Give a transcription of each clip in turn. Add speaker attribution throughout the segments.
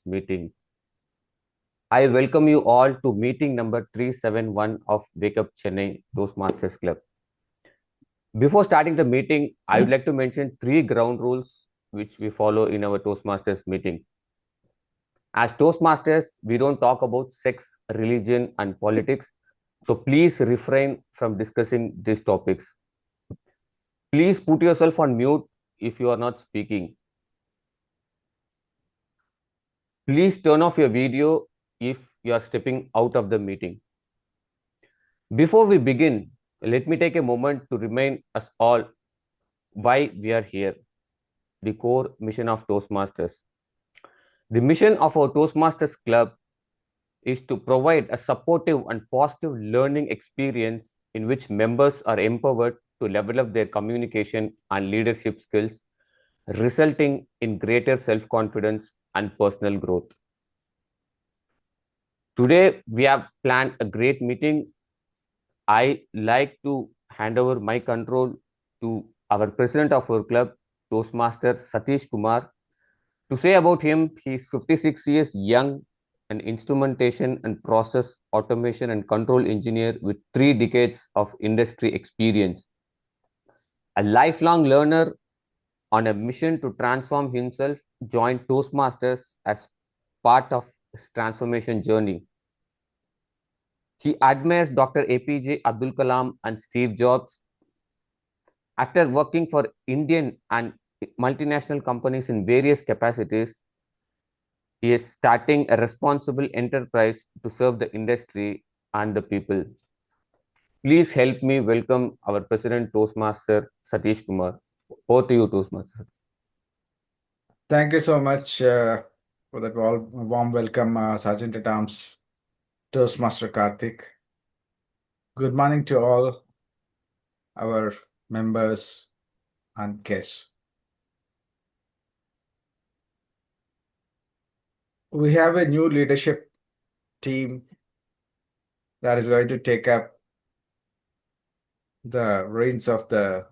Speaker 1: meeting. I welcome you all to meeting number 371 of Wake Up Chennai Toastmasters Club. Before starting the meeting, I would like to mention three ground rules which we follow in our Toastmasters meeting. As Toastmasters, we don't talk about sex, religion, and politics. So please refrain from discussing these topics. Please put yourself on mute if you are not speaking. Please turn off your video if you are stepping out of the meeting. Before we begin, let me take a moment to remind us all why we are here, the core mission of Toastmasters. The mission of our Toastmasters Club is to provide a supportive and positive learning experience in which members are empowered to level up their communication and leadership skills, resulting in greater self-confidence and personal growth. Today, we have planned a great meeting. I like to hand over my control to our president of our club, Toastmaster Satish Kumar. To say about him, he is 56 years young, an instrumentation and process automation and control engineer with 3 decades of industry experience. A lifelong learner on a mission to transform himself, joined Toastmasters as part of his transformation journey. He admires Dr. APJ Abdul Kalam and Steve Jobs. After working for Indian and multinational companies in various capacities, he is starting a responsible enterprise to serve the industry and the people. Please help me welcome our President Toastmaster Satish Kumar. Over to you, Toastmaster.
Speaker 2: Thank you so much for that warm welcome, Sergeant at Arms, Toastmaster Karthik. Good morning to all our members and guests. We have a new leadership team that is going to take up the reins of the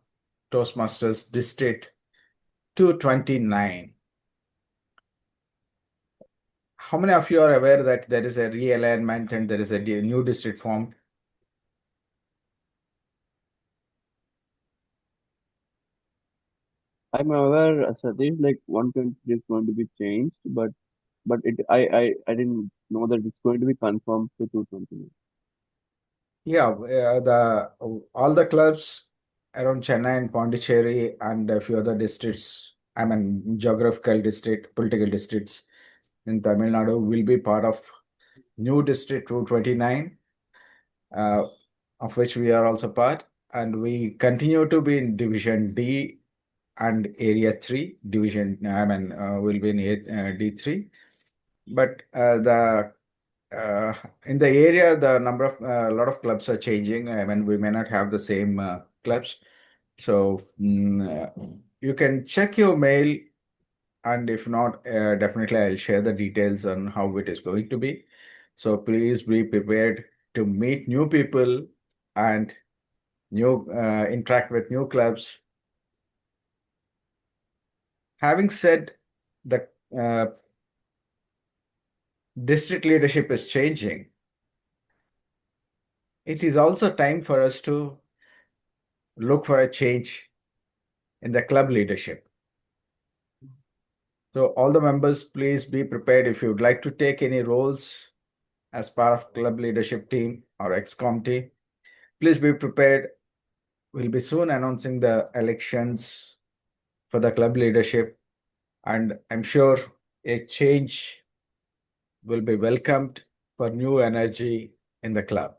Speaker 2: Toastmasters District 229. How many of you are aware that there is a realignment and there is a new district formed?
Speaker 3: I'm aware, Satish, like 120 is going to be changed, but I didn't know that it's going to be confirmed to 220.
Speaker 2: Yeah, all the clubs around Chennai and Pondicherry and a few other districts, I mean geographical district, political districts in Tamil Nadu will be part of new district 229, of which we are also part, and we continue to be in Division D and Area 3. Division, will be in D3, but in the area, the number of a lot of clubs are changing. I mean, we may not have the same clubs, so you can check your mail, and if not, definitely I'll share the details on how it is going to be. So please be prepared to meet new people and interact with new clubs. Having said the district leadership is changing, it is also time for us to look for a change in the club leadership. So all the members, please be prepared if you would like to take any roles as part of club leadership team or ex-com team. Please be prepared. We'll be soon announcing the elections for the club leadership, and I'm sure a change will be welcomed for new energy in the club.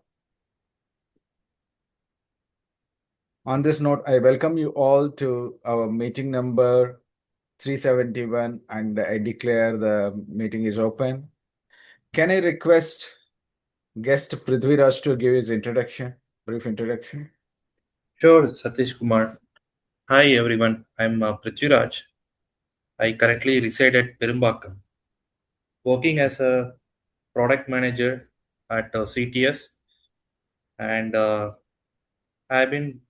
Speaker 2: On this note, I welcome you all to our meeting number 371, and I declare the meeting is open. Can I request guest Prithviraj to give his brief introduction?
Speaker 4: Sure, Satish Kumar. Hi everyone, I'm Prithviraj. I currently reside at Perumbakam, working as a product manager at CTS, and I've been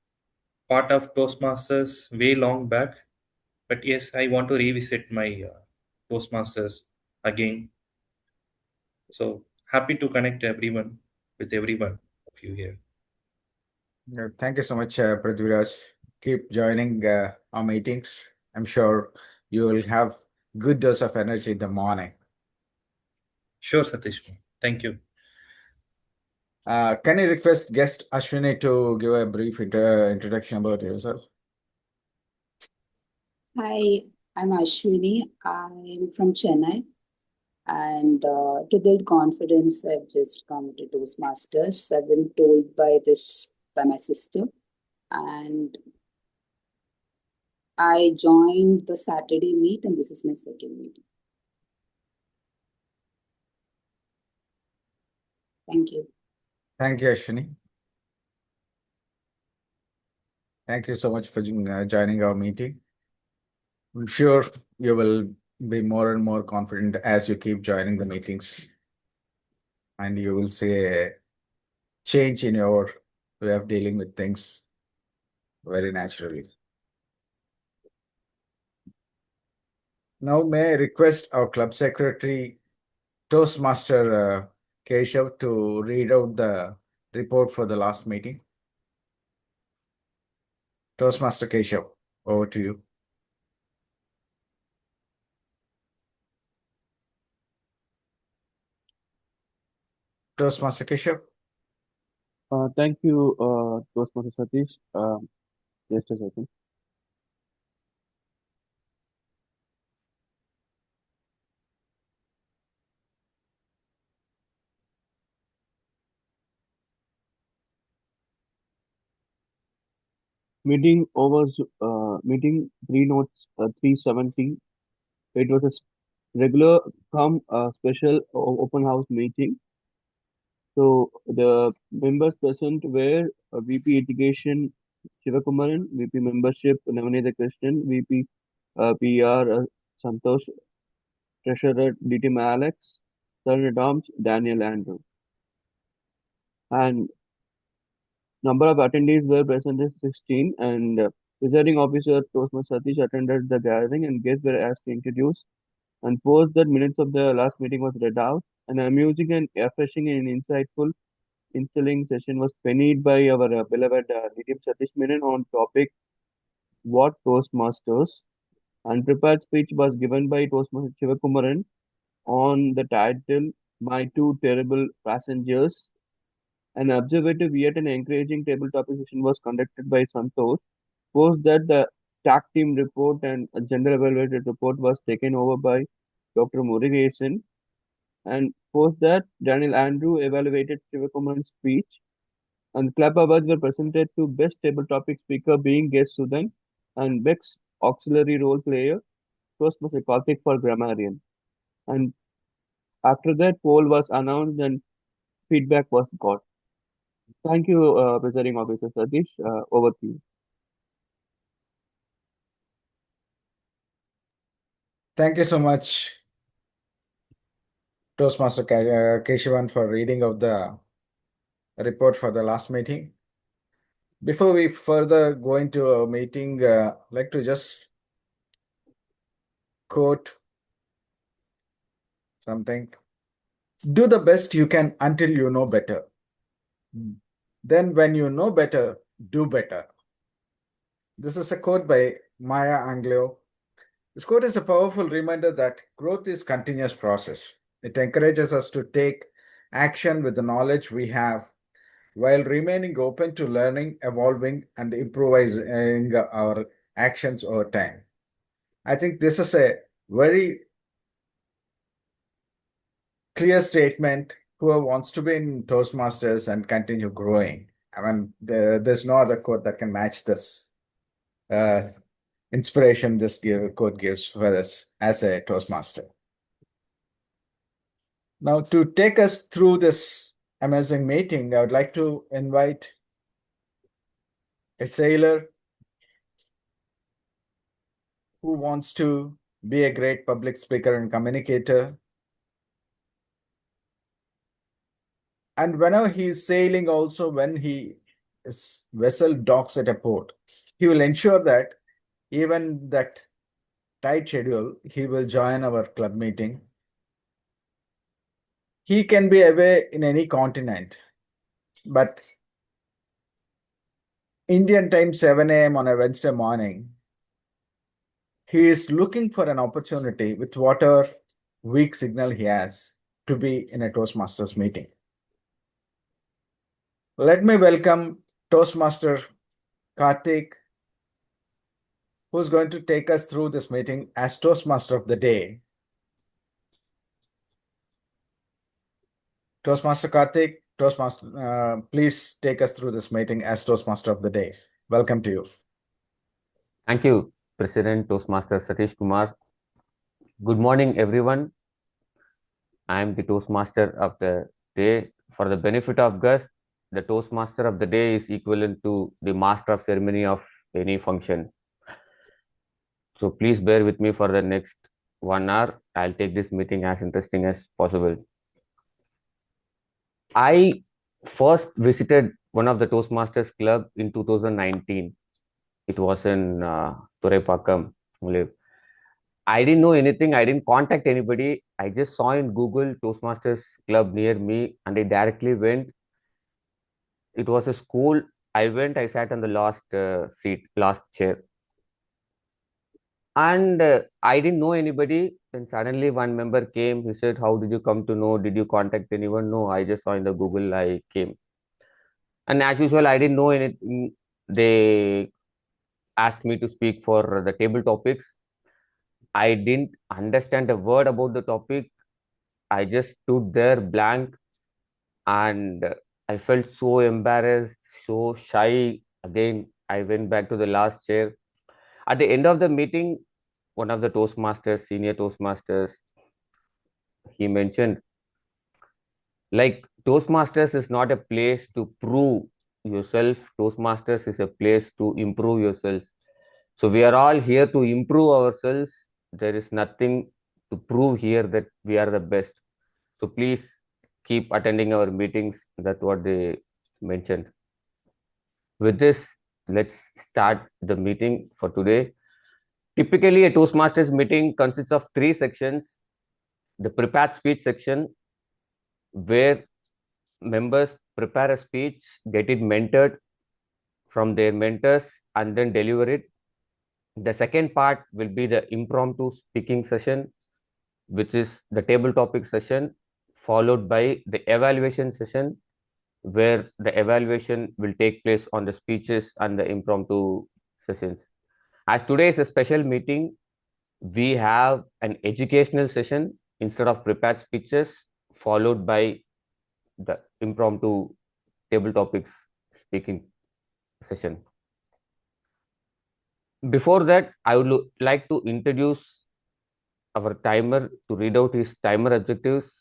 Speaker 4: part of Toastmasters way long back. But yes, I want to revisit my Toastmasters again. So happy to connect everyone with everyone of you here.
Speaker 2: Thank you so much, Prithviraj. Keep joining our meetings. I'm sure you will have good dose of energy in the morning.
Speaker 4: Sure, Satish. Thank you.
Speaker 2: Can I request guest Ashwini to give a brief introduction about yourself?
Speaker 5: Hi, I'm Ashwini. I'm from Chennai. And to build confidence, I've just come to Toastmasters. I've been told by my sister. And I joined the Saturday meet, and this is my second meeting. Thank you.
Speaker 2: Thank you, Ashwini. Thank you so much for joining our meeting. I'm sure you will be more and more confident as you keep joining the meetings, and you will see a change in your way of dealing with things very naturally. Now, may I request our club secretary, Toastmaster Keshav, to read out the report for the last meeting. Toastmaster Keshav, over to you. Toastmaster Keshav.
Speaker 3: Thank you, Toastmaster Satish. Just a second. Meeting over, meeting 3 notes 370. It was a regular special open house meeting. So the members present were VP Education Shivakumaran, VP Membership Navanitha Krishnan, VP PR Santosh, Treasurer DTM Alex, Sergeant at Arms Daniel Andrew. And number of attendees were present as 16, and presiding officer Toastmaster Satish attended the gathering, and guests were asked to introduce and post that minutes of the last meeting was read out. An amusing and refreshing and insightful instilling session was penned by our beloved DTM Satish Menon on topic What Toastmasters. Unprepared speech was given by Toastmaster Shivakumaran on the title My Two Terrible Passengers. An observative yet an encouraging table topic session was conducted by Santosh. Post that the TAC team report and a gender evaluated report was taken over by Dr. Murugesan. And post that Daniel Andrew evaluated Shivakumaran's speech. And club awards were presented to best table topic speaker being guest Sudan and best auxiliary role player Toastmaster Karthik for grammarian. And after that poll was announced and feedback was got. Thank you, Presiding Officer Satish. Over to you.
Speaker 2: Thank you so much, Toastmaster Keshavan, for reading of the report for the last meeting. Before we further go into our meeting, I'd like to just quote something. Do the best you can until you know better. Then when you know better, do better. This is a quote by Maya Angelou. This quote is a powerful reminder that growth is a continuous process. It encourages us to take action with the knowledge we have while remaining open to learning, evolving, and improvising our actions over time. I think this is a very clear statement. Whoever wants to be in Toastmasters and continue growing, I mean, there's no other quote that can match this inspiration this quote gives for us as a Toastmaster. Now, to take us through this amazing meeting, I would like to invite a sailor who wants to be a great public speaker and communicator. And whenever he is sailing, also when his vessel docks at a port, he will ensure that even that tight schedule, he will join our club meeting He can be away in any continent, but Indian time 7 a.m. on a Wednesday morning, he is looking for an opportunity with whatever weak signal he has to be in a Toastmasters meeting. Let me welcome Toastmaster Karthik, who's going to take us through this meeting as Toastmaster of the day. Toastmaster Karthik, please take us through this meeting as Toastmaster of the day. Welcome to you.
Speaker 1: Thank you, President Toastmaster Satish Kumar. Good morning, everyone. I am the Toastmaster of the day. For the benefit of guests, the Toastmaster of the day is equivalent to the master of ceremony of any function. So please bear with me for the next 1 hour. I'll take this meeting as interesting as possible. I first visited one of the Toastmasters club in 2019. It was in Thuraipakkam. I didn't know anything. I didn't contact anybody. I just saw in Google Toastmasters club near me and I directly went. It was a school. I went, I sat on the last last chair. And I didn't know anybody. Then suddenly one member came. He said, "How did you come to know? Did you contact anyone?" No, I just saw in the Google, I came. And as usual, I didn't know anything. They asked me to speak for the table topics. I didn't understand a word about the topic. I just stood there blank and I felt so embarrassed, so shy. Again, I went back to the last chair. At the end of the meeting, one of the Toastmasters, senior Toastmasters, he mentioned, like, Toastmasters is not a place to prove yourself. Toastmasters is a place to improve yourself. So we are all here to improve ourselves. There is nothing to prove here that we are the best. So please keep attending our meetings. That's what they mentioned. With this, let's start the meeting for today. Typically, a Toastmasters meeting consists of 3 sections. The prepared speech section, where members prepare a speech, get it mentored from their mentors, and then deliver it. The second part will be the impromptu speaking session, which is the table topic session, followed by the evaluation session, where the evaluation will take place on the speeches and the impromptu sessions. As today is a special meeting, we have an educational session instead of prepared speeches, followed by the impromptu table topics speaking session. Before that, I would like to introduce our timer to read out his timer objectives.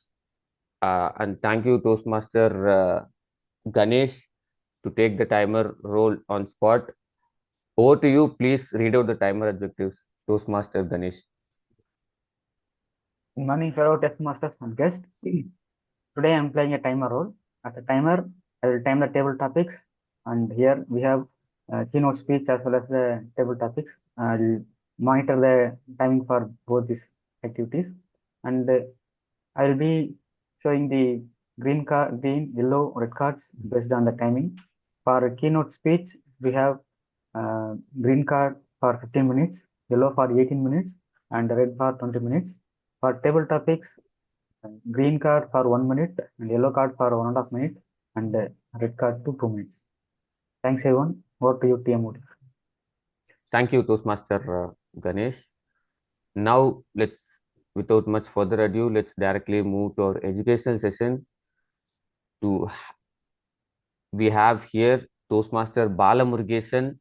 Speaker 1: And thank you, Toastmaster Ganesh, to take the timer role on spot. Over to you. Please read out the timer objectives, Toastmaster Ganesh.
Speaker 6: Good morning, fellow Toastmasters and guests. Today I am playing a timer role. As a timer, I will time the table topics, and here we have keynote speech as well as the table topics. I will monitor the timing for both these activities, and I will be showing the green, yellow, red cards based on the timing. For a keynote speech, we have green card for 15 minutes, yellow for 18 minutes, and red for 20 minutes. For table topics, green card for 1 minute, and yellow card for 1.5 minutes, and red card to 2 minutes. Thanks, everyone. Over to you, TM Bala.
Speaker 1: Thank you, Toastmaster Ganesh. Now, without much further ado, let's directly move to our educational session. We have here Toastmaster Bala Murugesan.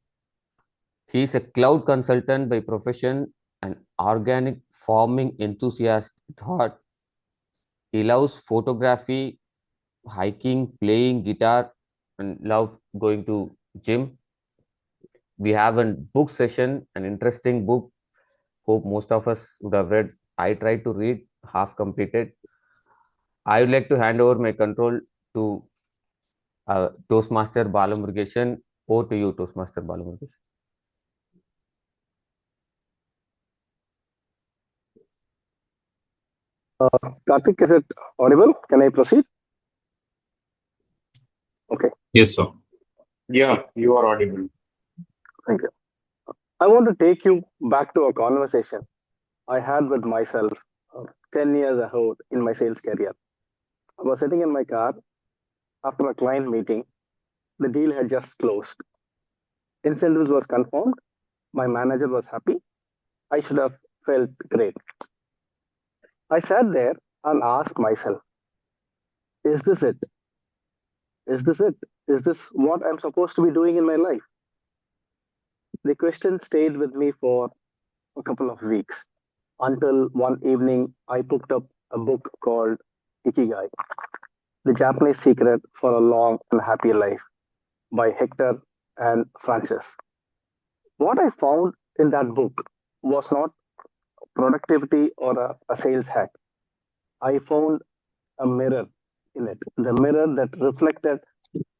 Speaker 1: He is a cloud consultant by profession and organic farming enthusiast at heart. He loves photography, hiking, playing guitar, and love going to gym. We have a book session, an interesting book. Hope most of us would have read. I tried to read, half completed. I would like to hand over my control to Toastmaster Bala Murugesan. Over to you, Toastmaster Bala Murugesan.
Speaker 7: Karthik, is it audible? Can I proceed? Okay,
Speaker 8: Yes, sir. Yeah, you are audible.
Speaker 7: thank you. I want to take you back to a conversation I had with myself 10 years ago in my sales career. I was sitting in my car after a client meeting. The deal had just closed. Incentives was confirmed. My manager was happy. I should have felt great. I sat there and asked myself, is this it? Is this it? Is this what I'm supposed to be doing in my life? The question stayed with me for a couple of weeks until one evening I picked up a book called Ikigai, The Japanese Secret for a Long and Happy Life by Hector and Francis. What I found in that book was not productivity or a sales hack. I found a mirror in it, the mirror that reflected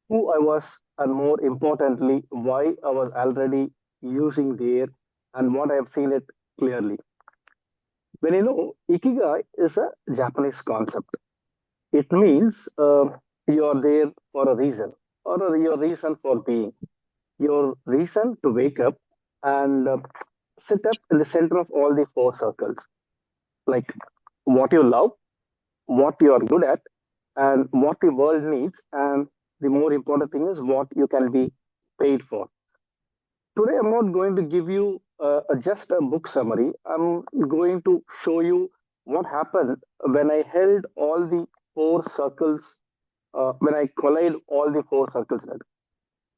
Speaker 7: who I was, and more importantly, why I was already using there and what I have seen it clearly. When Ikigai is a Japanese concept, it means you're there for a reason or your reason for being, your reason to wake up and sit up in the center of all the four circles, like what you love, what you are good at, and what the world needs, and the more important thing is what you can be paid for. Today, I'm not going to give you just a book summary. I'm going to show you what happened when I held all the four circles, when I collide all the four circles.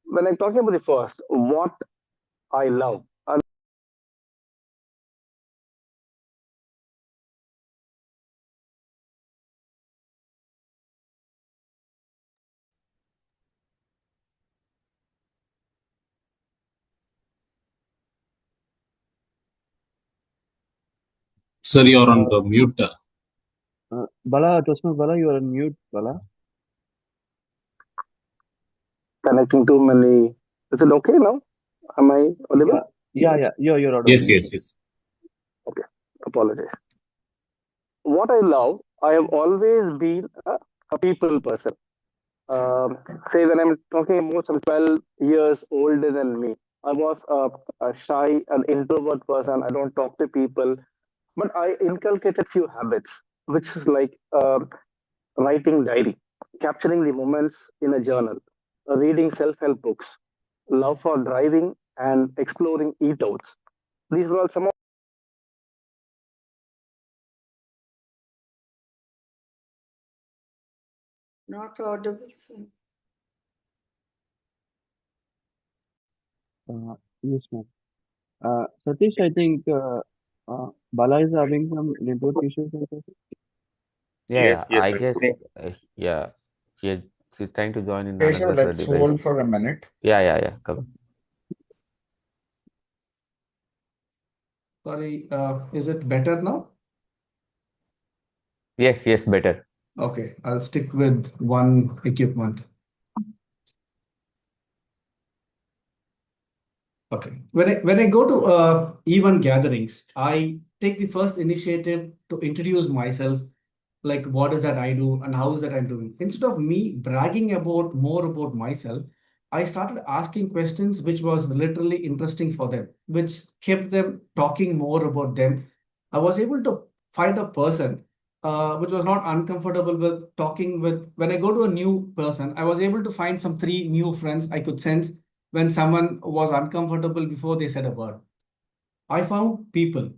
Speaker 7: When I'm talking about the first, what I love. And
Speaker 8: Sir, you're on the mute.
Speaker 3: Bala, Toastmaster Bala, you are on mute, Bala.
Speaker 7: connecting too many. Is it okay now? Am I audible?
Speaker 3: You're audible.
Speaker 8: Yes.
Speaker 7: Okay, apologies. What I love, I have always been a people person. Say when I'm talking about some 12 years older than me, I was a shy, an introvert person. I don't talk to people, but I inculcated few habits, which is like writing diary, capturing the moments in a journal, reading self-help books, love for driving and exploring eat-outs. These were all some of
Speaker 9: Not audible, sir.
Speaker 3: Yes, ma'am. Satish, I think Bala is having some network issues. I think.
Speaker 1: Yeah,
Speaker 8: Yes,
Speaker 1: I
Speaker 8: sir.
Speaker 1: guess, yeah, she's trying to join in
Speaker 2: Okay, so
Speaker 1: another
Speaker 2: let's
Speaker 1: device.
Speaker 2: hold for a minute.
Speaker 1: Yeah, come.
Speaker 10: Sorry, is it better now?
Speaker 1: Yes, better.
Speaker 10: Okay, I'll stick with one equipment. Okay, when I go to event gatherings, I take the first initiative to introduce myself, like what is that I do and how is that I'm doing. Instead of me bragging about more about myself, I started asking questions which was literally interesting for them, which kept them talking more about them. I was able to find a person which was not uncomfortable with talking with. When I go to a new person, I was able to find some three new friends I could sense when someone was uncomfortable before they said a word. I found people,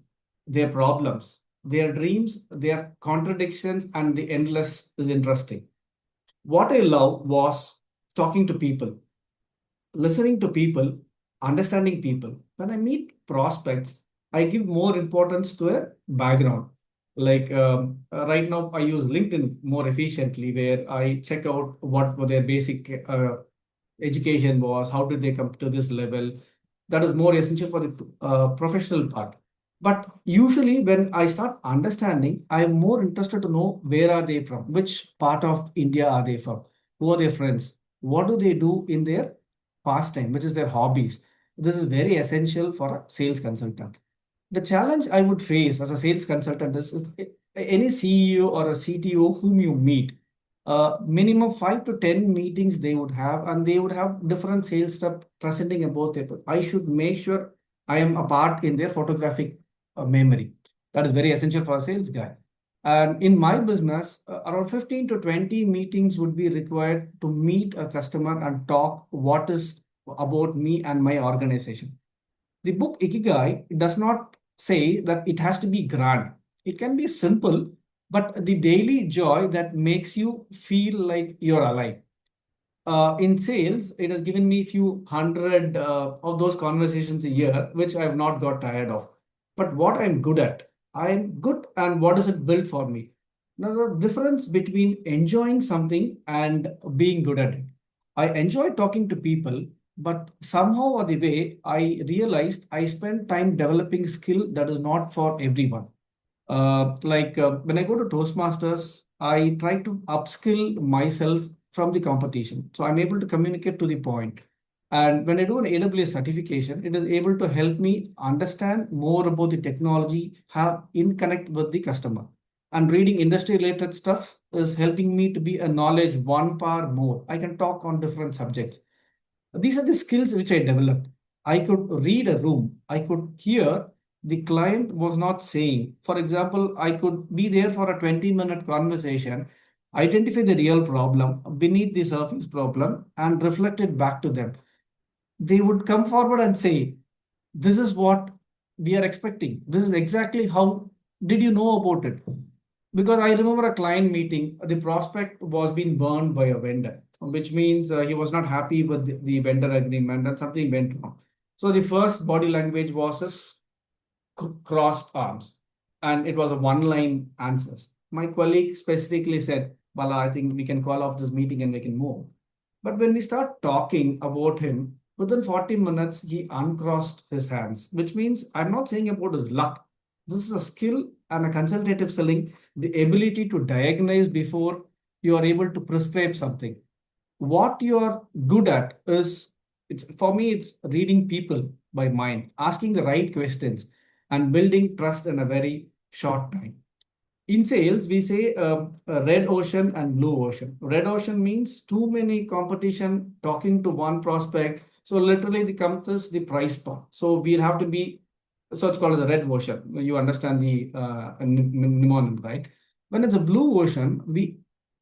Speaker 10: their problems, their dreams, their contradictions, and the endless is interesting. What I love was talking to people, listening to people, understanding people. When I meet prospects, I give more importance to a background. Like right now, I use LinkedIn more efficiently, where I check out what were their basic education was, how did they come to this level. That is more essential for the professional part. But usually, when I start understanding, I am more interested to know where are they from, which part of India are they from, who are their friends, what do they do in their pastime, which is their hobbies. This is very essential for a sales consultant. The challenge I would face as a sales consultant is any CEO or a CTO whom you meet, minimum 5 to 10 meetings they would have, and they would have different sales staff presenting about it. I should make sure I am a part in their photographic memory. That is very essential for a sales guy. And in my business, around 15 to 20 meetings would be required to meet a customer and talk what is about me and my organization. The book Ikigai does not say that it has to be grand. It can be simple, but the daily joy that makes you feel like you're alive. In sales, it has given me a few hundred of those conversations a year, which I've not got tired of. But what I'm good at, I'm good, and what does it build for me? Now, the difference between enjoying something and being good at it. I enjoy talking to people, but somehow or the way, I realized I spend time developing skill that is not for everyone. When I go to Toastmasters, I try to upskill myself from the competition. So I'm able to communicate to the point. And when I do an AWS certification, it is able to help me understand more about the technology, have in connect with the customer. And reading industry related stuff is helping me to be a knowledge one par more. I can talk on different subjects. These are the skills which I developed. I could read a room. I could hear the client was not saying. For example, I could be there for a 20-minute conversation, identify the real problem beneath the surface problem, and reflect it back to them. They would come forward and say, this is what we are expecting. This is exactly how did you know about it? Because I remember a client meeting, the prospect was being burned by a vendor, which means he was not happy with the vendor agreement and something went wrong. So the first body language was his crossed arms, and it was a one-line answers. My colleague specifically said, Bala, I think we can call off this meeting and we can move. But when we start talking about him, within 40 minutes, he uncrossed his hands, which means I'm not saying about his luck. This is a skill and a consultative selling, the ability to diagnose before you are able to prescribe something. What you are good at is, it's for me, it's reading people by mind, asking the right questions, and building trust in a very short time. In sales, we say red ocean and blue ocean. Red ocean means too many competition talking to one prospect. So literally the comes the price part. So we'll have to be, so it's called as a red ocean. You understand the mnemonic, right? When it's a blue ocean, we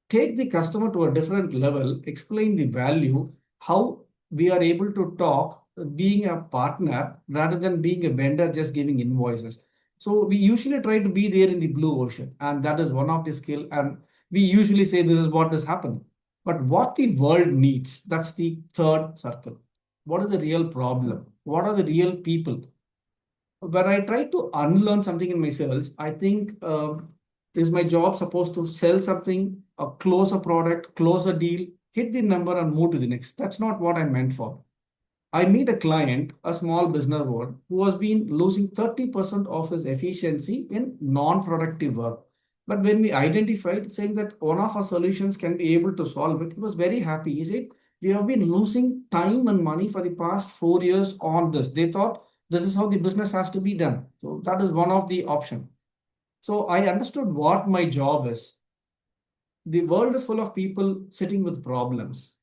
Speaker 10: take the customer to a different level, explain the value, how we are able to talk, being a partner rather than being a vendor just giving invoices. So we usually try to be there in the blue ocean, and that is one of the skill. And we usually say this is what is happening. But what the world needs, that's the third circle. What is the real problem? What are the real people? When I try to unlearn something in my sales, I think is my job supposed to sell something, close a product, close a deal, hit the number and move to the next. That's not what I'm meant for. I meet a client, a small business owner, who has been losing 30% of his efficiency in non-productive work. But when we identified saying that one of our solutions can be able to solve it, he was very happy. He said, we have been losing time and money for the past 4 years on this. They thought this is how the business has to be done. So that is one of the option. So I understood what my job is. The world is full of people sitting with problems.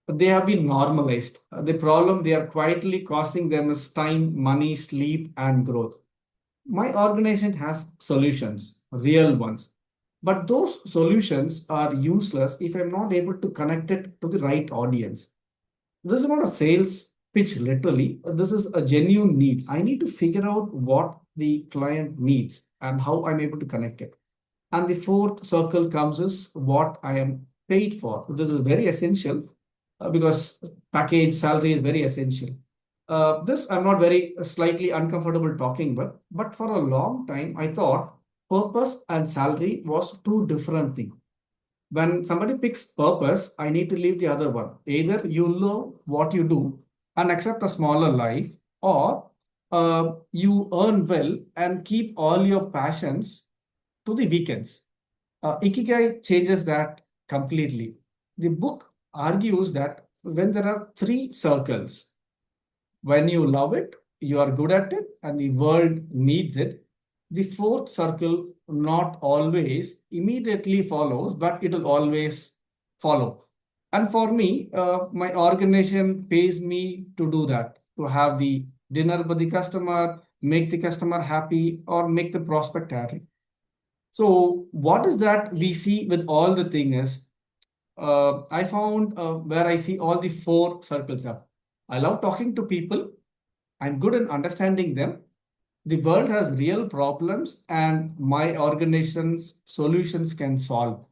Speaker 10: They have been normalized. The problem they are quietly costing them is time, money, sleep, and growth. My organization has solutions, real ones. But those solutions are useless if I'm not able to connect it to the right audience. This is not a sales pitch, literally. This is a genuine need. I need to figure out what the client needs and how I'm able to connect it. And the fourth circle comes is what I am paid for. This is very essential because package salary is very essential. This I'm not very slightly uncomfortable talking about, but for a long time I thought purpose and salary was two different things. When somebody picks purpose, I need to leave the other one. Either you love what you do and accept a smaller life, or you earn well and keep all your passions to the weekends. Ikigai changes that completely. The book argues that when there are three circles, when you love it, you are good at it, and the world needs it. The fourth circle not always immediately follows, but it will always follow. And for me, my organization pays me to do that, to have the dinner with the customer, make the customer happy, or make the prospect happy. So what is that we see with all the thing is, I found where I see all the four circles up. I love talking to people. I'm good in understanding them. The world has real problems, and my organization's solutions can solve.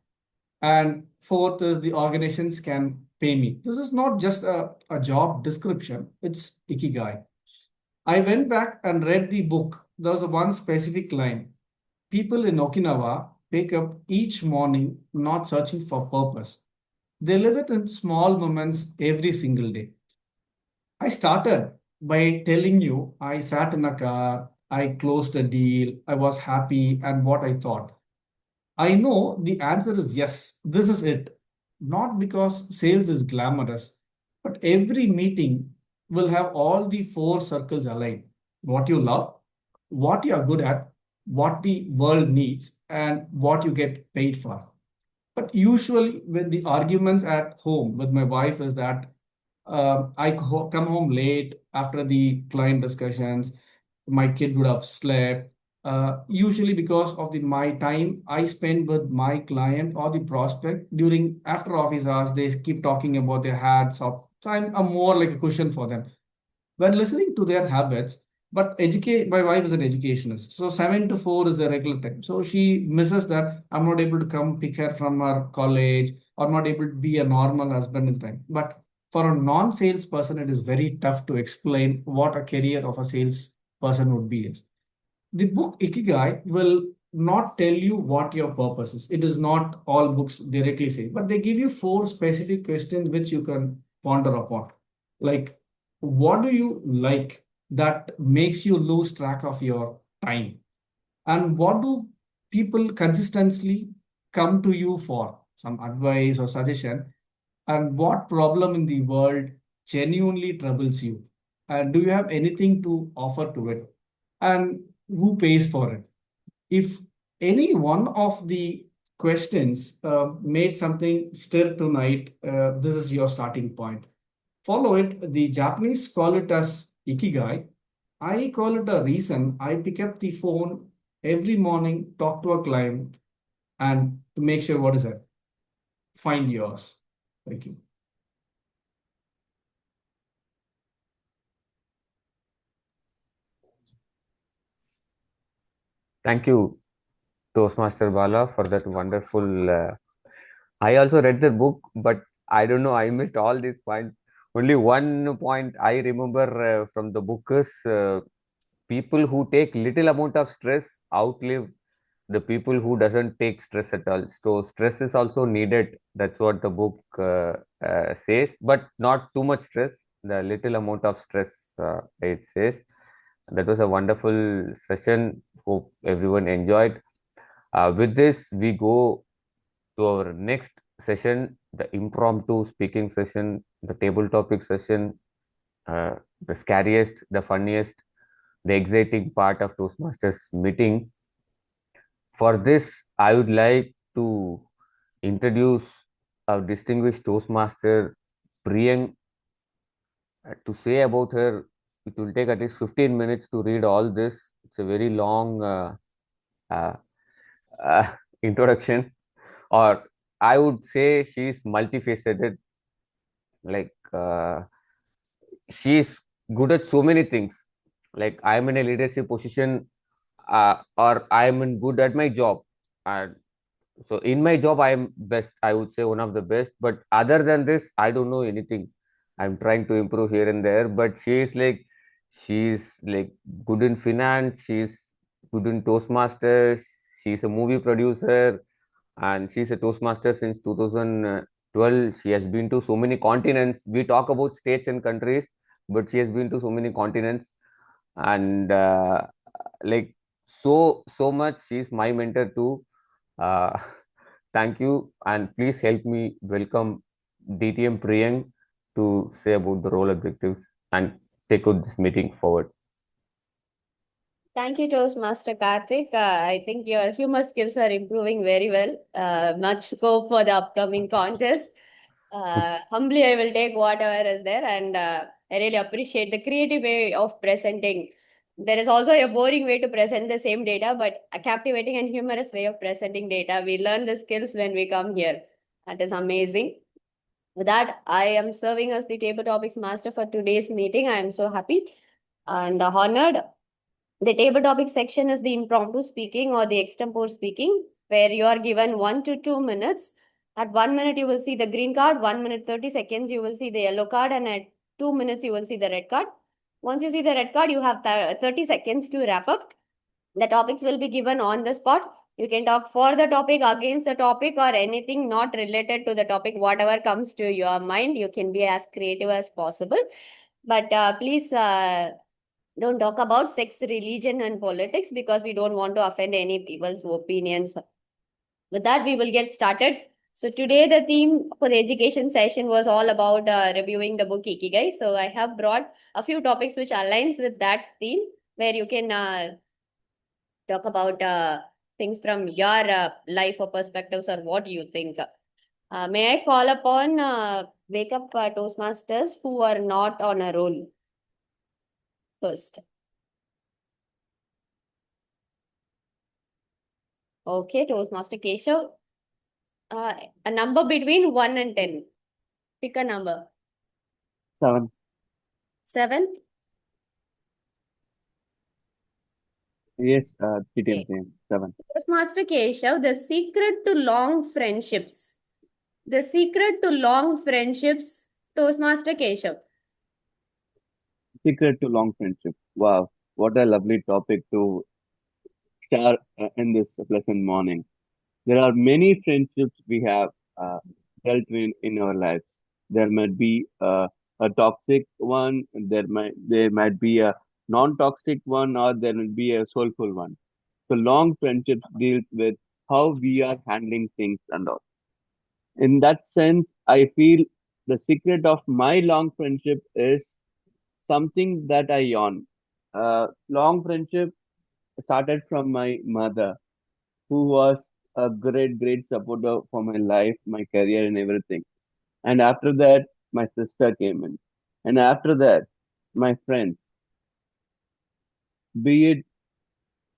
Speaker 10: And fourth is the organizations can pay me. This is not just a job description, it's Ikigai. I went back and read the book. There was one specific line. People in Okinawa wake up each morning not searching for purpose. They live it in small moments every single day. I started by telling you I sat in a car, I closed a deal, I was happy, and what I thought. I know the answer is yes, this is it. Not because sales is glamorous, but every meeting will have all the four circles aligned. What you love, what you are good at, what the world needs, and what you get paid for. But usually, with the arguments at home with my wife, is that come home late after the client discussions. My kid would have slept. Usually, because of the my time I spend with my client or the prospect during after office hours, they keep talking about their hats up. So I'm more like a cushion for them when listening to their habits. But educate my wife is an educationist, so 7 to 4 is the regular time. So she misses that I'm not able to come pick her from her college or not able to be a normal husband in time. But for a non-sales person, it is very tough to explain what a career of a sales person would be. The book Ikigai will not tell you what your purpose is. It is not all books directly say, but they give you four specific questions which you can ponder upon. Like, what do you like that makes you lose track of your time? And what do people consistently come to you for? Some advice or suggestion? And what problem in the world genuinely troubles you? And do you have anything to offer to it? And who pays for it? If any one of the questions made something stir tonight, this is your starting point. Follow it. The Japanese call it as Ikigai. I call it a reason I pick up the phone every morning, talk to a client, and to make sure what is it? Find yours. Thank you.
Speaker 1: Thank you, Toastmaster Bala, for that wonderful. I also read the book, but I don't know. I missed all these points. Only one point I remember from the book is people who take little amount of stress outlive the people who doesn't take stress at all. So stress is also needed. That's what the book says, but not too much stress. The little amount of stress it says. That was a wonderful session. Hope everyone enjoyed. With this, we go to our next session, the impromptu speaking session, the table topic session, the scariest, the funniest, the exciting part of Toastmasters meeting. For this, I would like to introduce our distinguished Toastmaster, Priyang. To say about her, it will take at least 15 minutes to read all this. It's a very long uh, uh, introduction, or I would say she's multifaceted. Like she's good at so many things. Like I'm in a leadership position, or I'm in good at my job. And so in my job, I am best. I would say one of the best. But other than this, I don't know anything. I'm trying to improve here and there. But she's like good in finance. She's good in Toastmasters. She's a movie producer, and she's a Toastmaster since 2012. She has been to so many continents. We talk about states and countries, but she has been to so many continents, and like so much. She's my mentor too. Uh, thank you, and please help me welcome DTM Priyang to say about the role objectives and take out this meeting forward.
Speaker 11: Thank you, Toastmaster Karthik. I think your humor skills are improving very well. Much scope for the upcoming contest. Humbly, I will take whatever is there, and I really appreciate the creative way of presenting. There is also a boring way to present the same data, but a captivating and humorous way of presenting data. We learn the skills when we come here. That is amazing. With that, I am serving as the table topics master for today's meeting. I am so happy and honored. The table topic section is the impromptu speaking or the extempore speaking, where you are given 1 to 2 minutes. At 1 minute, you will see the green card, 1 minute 30 seconds, you will see the yellow card, and at 2 minutes, you will see the red card. Once you see the red card, you have 30 seconds to wrap up. The topics will be given on the spot. You can talk for the topic, against the topic, or anything not related to the topic, whatever comes to your mind. You can be as creative as possible. But please don't talk about sex, religion, and politics because we don't want to offend any people's opinions. With that, we will get started. So today the theme for the education session was all about reviewing the book Ikigai. So I have brought a few topics which aligns with that theme, where you can talk about things from your life or perspectives, or what you think. May I call upon wake up Toastmasters who are not on a roll first? Okay, Toastmaster Keshav. A number between 1 and 10. Pick a number.
Speaker 3: 7.
Speaker 11: 7?
Speaker 3: Yes, TTM
Speaker 11: Okay.
Speaker 3: same. 7.
Speaker 11: Toastmaster Keshav, the secret to long friendships. The secret to long friendships, Toastmaster Keshav.
Speaker 3: Secret to long friendship. Wow, what a lovely topic to share in this pleasant morning. There are many friendships we have dealt with in our lives. There might be a toxic one, there might be a non-toxic one, or there will be a soulful one. So long friendships deals with how we are handling things and all. In that sense, I feel the secret of my long friendship is something that I own. Long friendship started from my mother, who was a great supporter for my life, my career, and everything. And after that, my sister came in. And after that, my friends, be it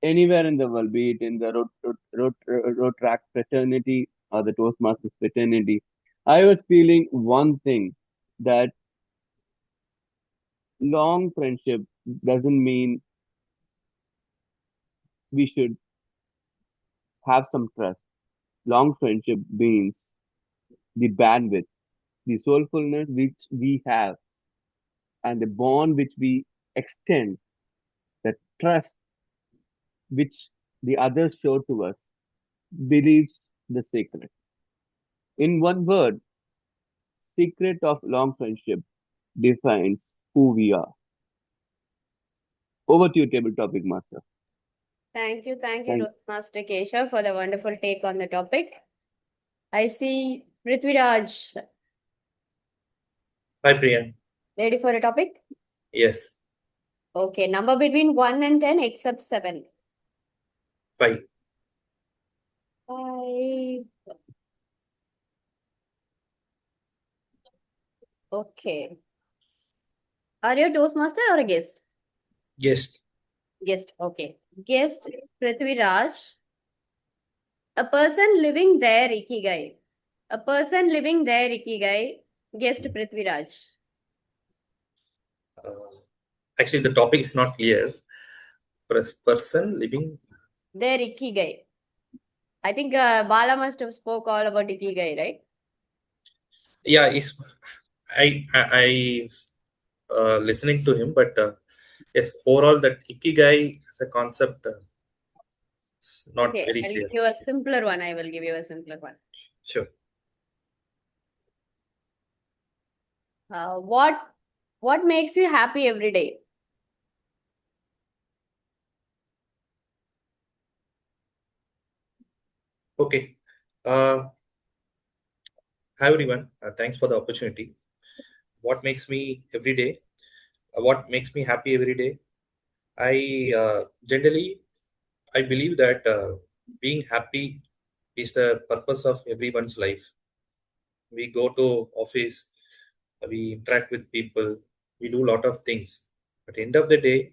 Speaker 3: anywhere in the world, be it in the road track fraternity or the Toastmasters fraternity, I was feeling one thing, that long friendship doesn't mean we should have some trust. Long friendship means the bandwidth, the soulfulness which we have, and the bond which we extend, the trust which the others show to us, believes the secret. In one word, secret of long friendship defines who we are. Over to you, table topic master.
Speaker 11: Thank you,
Speaker 3: Thank-
Speaker 11: Toastmaster Keshav, for the wonderful take on the topic. I see Prithviraj.
Speaker 4: Hi, Priyan.
Speaker 11: Ready for a topic?
Speaker 4: Yes,
Speaker 11: Okay, number between 1 and 10 except 7.
Speaker 4: 5.
Speaker 11: 5. Okay. Are you a Toastmaster or a guest?
Speaker 4: Yes.
Speaker 11: Guest, okay. Guest Prithviraj. A person living their Ikigai. A person living their Ikigai. Guest Prithviraj.
Speaker 4: Actually, the topic is not clear. Person living.
Speaker 11: Their Ikigai. I think Bala must have spoke all about Ikigai, right?
Speaker 4: Yeah, I listening to him, but yes, overall that Ikigai as a concept is not
Speaker 11: Okay,
Speaker 4: very
Speaker 11: I'll
Speaker 4: clear.
Speaker 11: give you a simpler one. I will give you a simpler one.
Speaker 4: Sure.
Speaker 11: What makes you happy every day?
Speaker 4: Okay. Hi everyone. Thanks for the opportunity. What makes me every day? What makes me happy every day? Generally, I believe that being happy is the purpose of everyone's life. We go to office, we interact with people, we do a lot of things. At the end of the day,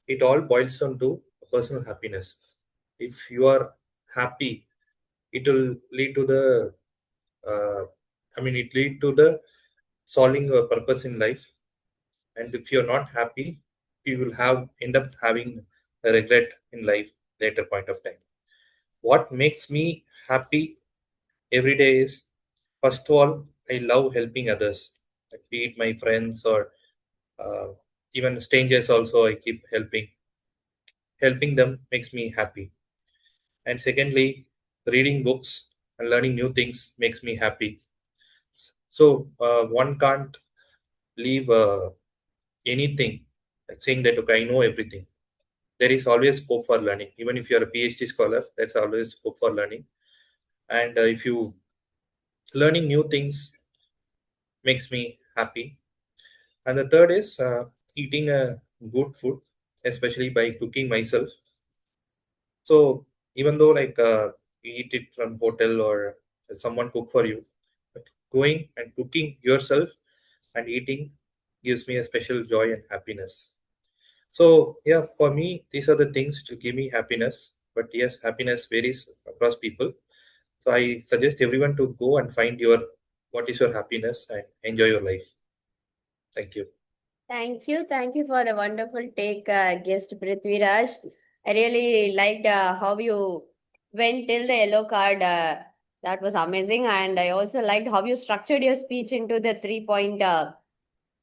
Speaker 4: it all boils down to personal happiness. If you are happy, it will lead to the, it lead to the solving a purpose in life. And if you're not happy, you will end up having a regret in life later point of time. What makes me happy every day is, first of all, I love helping others, like be it my friends or uh, even strangers. Also, I keep helping them makes me happy. And secondly, reading books and learning new things makes me happy. So one can't leave anything like saying that, okay, I know everything. There is always scope for learning. Even if you're a PhD scholar, there's always scope for learning. And if you learning new things makes me happy. And the third is eating a good food, especially by cooking myself. So even though like you eat it from hotel or someone cook for you, but going and cooking yourself and eating gives me a special joy and happiness. So yeah, for me, these are the things which will give me happiness. But yes, happiness varies across people. So I suggest everyone to go and find what is your happiness and enjoy your life. Thank you.
Speaker 11: Thank you. Thank you for the wonderful take, guest Prithviraj. I really liked how you went till the yellow card. That was amazing. And I also liked how you structured your speech into the 3 point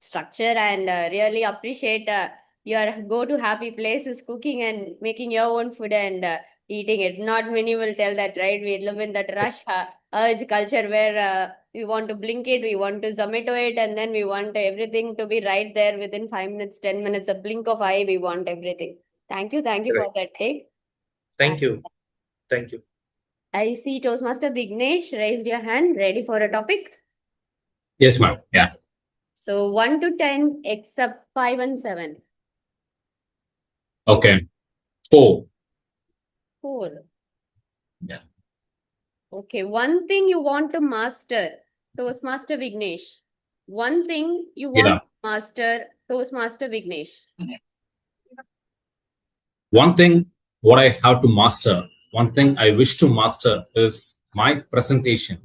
Speaker 11: structure, and really appreciate your go-to happy place is cooking and making your own food and eating it. Not many will tell that, right? We live in that rush urge culture where we want to blink it, we want to Zomato it, and then we want everything to be right there within 5 minutes, 10 minutes, a blink of eye, we want everything. Thank you
Speaker 4: Right.
Speaker 11: for that take.
Speaker 4: Thank you. Thank you.
Speaker 11: I see Toastmaster Vignesh raised your hand, ready for a topic.
Speaker 8: Yes, ma'am. Yeah.
Speaker 11: So 1 to 10 except 5 and 7.
Speaker 8: Okay. 4.
Speaker 11: 4.
Speaker 8: Yeah.
Speaker 11: Okay, one thing you want to master, Toastmaster Vignesh. One thing you want
Speaker 8: Yeah.
Speaker 11: to master, Toastmaster Vignesh.
Speaker 8: One thing what I have to master, one thing I wish to master is my presentation.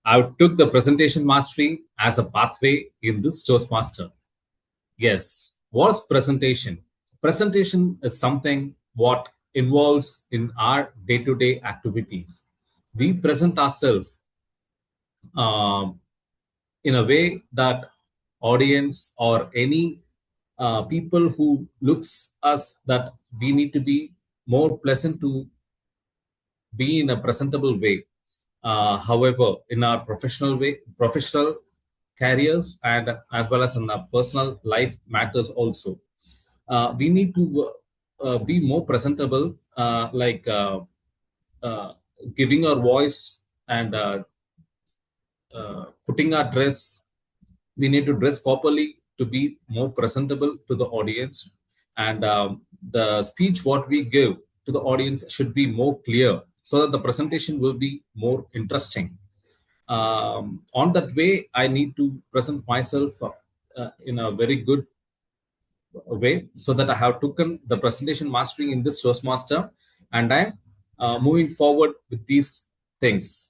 Speaker 8: I took the presentation mastery as a pathway in this Toastmaster. Yes. What's presentation? Presentation is something what involves in our day-to-day activities. We present ourselves in a way that audience or any people who looks us that we need to be more pleasant to be in a presentable way. However, in our professional careers and as well as in our personal life matters also, we need to be more presentable, uh, giving our voice and putting our dress. We need to dress properly to be more presentable to the audience, and the speech what we give to the audience should be more clear so that the presentation will be more interesting. On that way, I need to present myself in a very good way, so that I have taken the presentation mastery in this Toastmaster, and I'm moving forward with these things.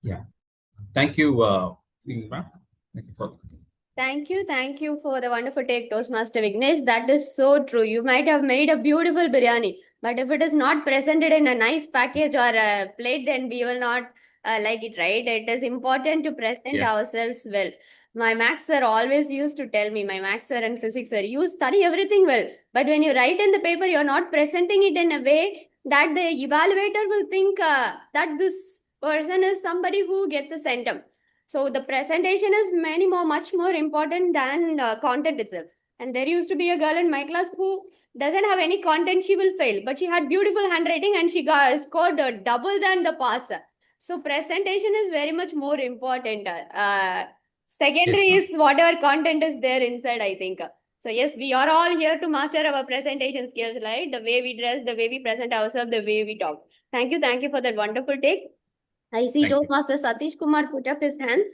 Speaker 8: Yeah. Thank you, ma'am. Thank you for.
Speaker 11: Thank you for the wonderful take, Toastmaster Vignesh. That is so true. You might have made a beautiful biryani, but if it is not presented in a nice package or a plate, then we will not like it, right? It is important to present ourselves well. My maths sir always used to tell me, my maths sir and physics sir, you study everything well, but when you write in the paper, you're not presenting it in a way that the evaluator will think that this person is somebody who gets a centum. So the presentation is much more important than the content itself. And there used to be a girl in my class who doesn't have any content, she will fail. But she had beautiful handwriting and she got scored double than the pass. So presentation is very much more important. Secondary is whatever content is there inside, I think. So yes, we are all here to master our presentation skills, right? The way we dress, the way we present ourselves, the way we talk. Thank you for that wonderful take. I see
Speaker 1: Thank you.
Speaker 11: Toastmaster Satish Kumar put up his hands.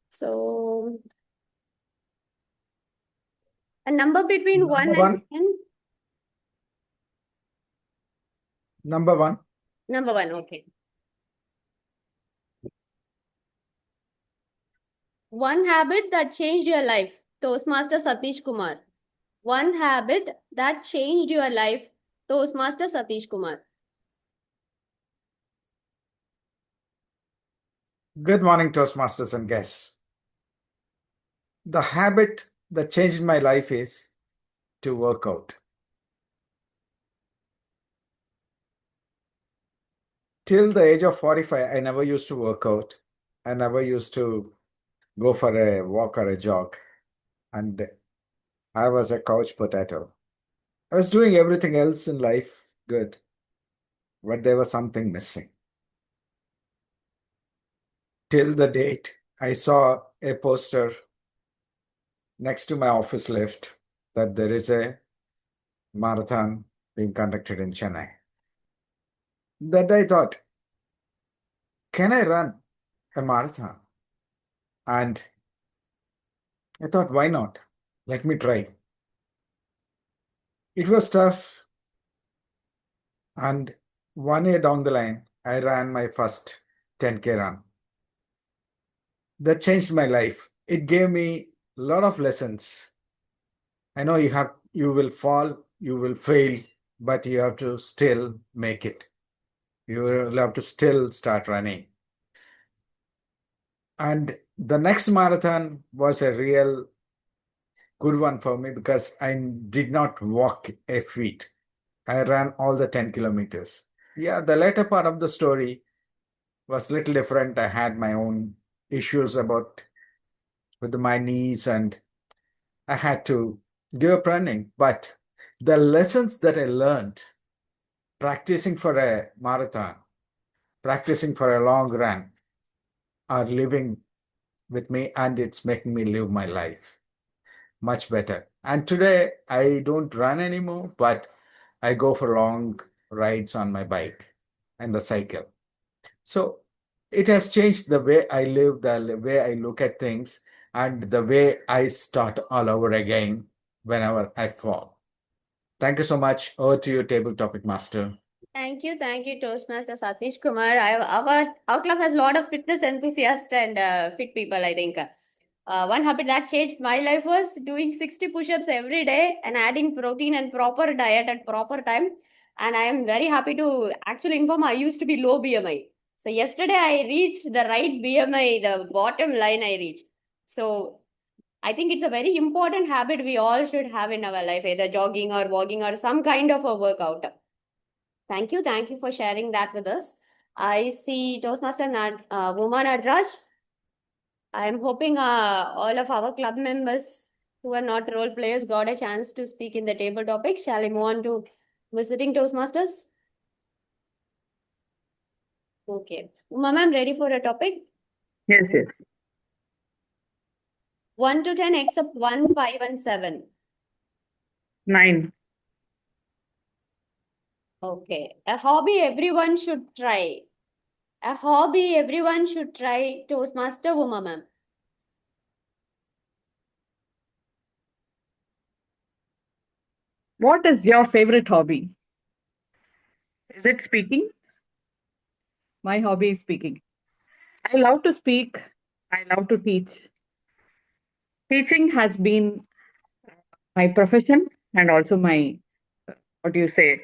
Speaker 11: So a number between
Speaker 2: Number
Speaker 11: 1 and
Speaker 2: one.
Speaker 11: 10.
Speaker 2: Number one.
Speaker 11: Number 1, okay. One habit that changed your life, Toastmaster Satish Kumar. One habit that changed your life, Toastmaster Satish Kumar.
Speaker 2: Good morning, Toastmasters and guests. The habit that changed my life is to work out. Till the age of 45, I never used to work out. I never used to go for a walk or a jog. And I was a couch potato. I was doing everything else in life good, but there was something missing. Till the date, I saw a poster next to my office lift that there is a marathon being conducted in Chennai. That I thought, can I run a marathon? And I thought, why not? Let me try. It was tough. And 1 year down the line, I ran my first 10K run. That changed my life. It gave me a lot of lessons. I know you will fall, you will fail, but you have to still make it. You will have to still start running. And the next marathon was a real good one for me because I did not walk a feet. I ran all the 10 kilometers. Yeah, the later part of the story was a little different. I had my own issues with my knees and I had to give up running. But the lessons that I learned practicing for a marathon, practicing for a long run are living with me and it's making me live my life much better. And today I don't run anymore, but I go for long rides on my bike and the cycle. So it has changed the way I live, the way I look at things, and the way I start all over again whenever I fall. Thank you so much. Over to you, Table Topic Master.
Speaker 11: Thank you, Toastmaster Satish Kumar. Our club has a lot of fitness enthusiasts and fit people, I think. One habit that changed my life was doing 60 push-ups every day and adding protein and proper diet at proper time. And I am very happy to actually inform I used to be low BMI. So yesterday I reached the right BMI, the bottom line I reached. So I think it's a very important habit we all should have in our life, either jogging or walking or some kind of a workout. Thank you for sharing that with us. I see Toastmaster Woman Adrash. I am hoping all of our club members who are not role players got a chance to speak in the table topic. Shall I move on to visiting Toastmasters? Okay. Uma ma'am, ready for a topic?
Speaker 12: Yes.
Speaker 11: 1 to 10 except 1, 5 and 7.
Speaker 12: 9.
Speaker 11: Okay. A hobby everyone should try. A hobby everyone should try, Toastmaster Uma ma'am.
Speaker 12: What is your favorite hobby? Is it speaking? My hobby is speaking. I love to speak. I love to teach. Teaching has been my profession and also my, what do you say?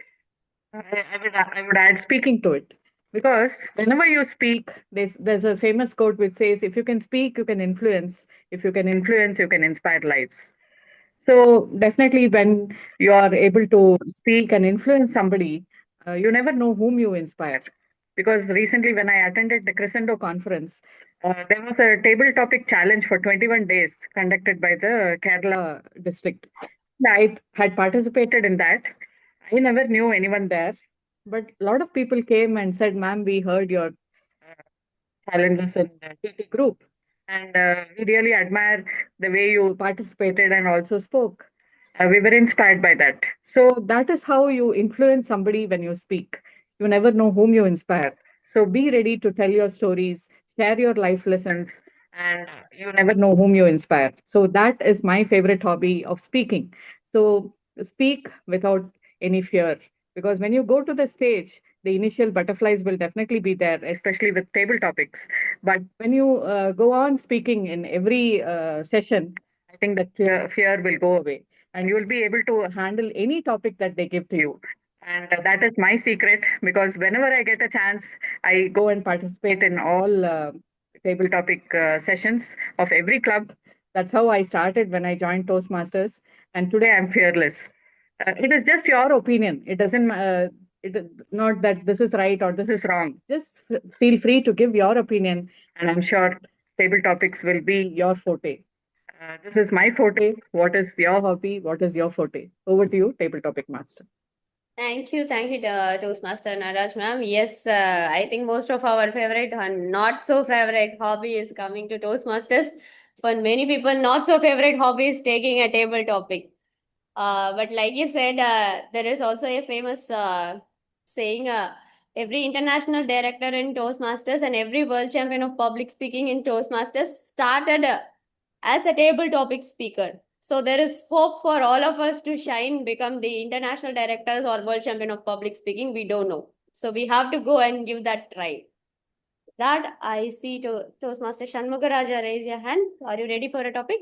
Speaker 12: I would add speaking to it. Because whenever you speak, there's a famous quote which says, if you can speak, you can influence. If you can influence, you can inspire lives. So definitely when you are able to speak and influence somebody, you never know whom you inspire. Because recently when I attended the Crescendo conference, there was a table topic challenge for 21 days conducted by the Kerala district. I had participated in that. I never knew anyone there, but a lot of people came and said, ma'am, we heard your challenges in the TT group. And we really admire the way you participated and also spoke. We were inspired by that. So that is how you influence somebody when you speak. You never know whom you inspire. So be ready to tell your stories, share your life lessons, and you never know whom you inspire. So that is my favorite hobby of speaking. So speak without any fear. Because when you go to the stage, the initial butterflies will definitely be there, especially with table topics. But when you go on speaking in every session, I think that fear will go away and you will be able to handle any topic that they give to you. And that is my secret because whenever I get a chance, I go and participate in all table topic sessions of every club. That's how I started when I joined Toastmasters. And today I'm fearless. It is just your opinion. It doesn't, not that this is right or this is wrong. Just feel free to give your opinion. And I'm sure table topics will be your forte. This is my forte. What is your hobby? What is your forte? Over to you, table topic master.
Speaker 11: Thank you, Toastmaster Naraj ma'am. Yes, I think most of our favorite and not so favorite hobby is coming to Toastmasters. For many people, not so favorite hobby is taking a table topic. But like you said, there is also a famous saying, every international director in Toastmasters and every world champion of public speaking in Toastmasters started as a table topic speaker. So there is hope for all of us to shine, become the international directors or world champion of public speaking. We don't know. So we have to go and give that try. That I see to Toastmaster Shanmugaraja raise your hand. Are you ready for a topic?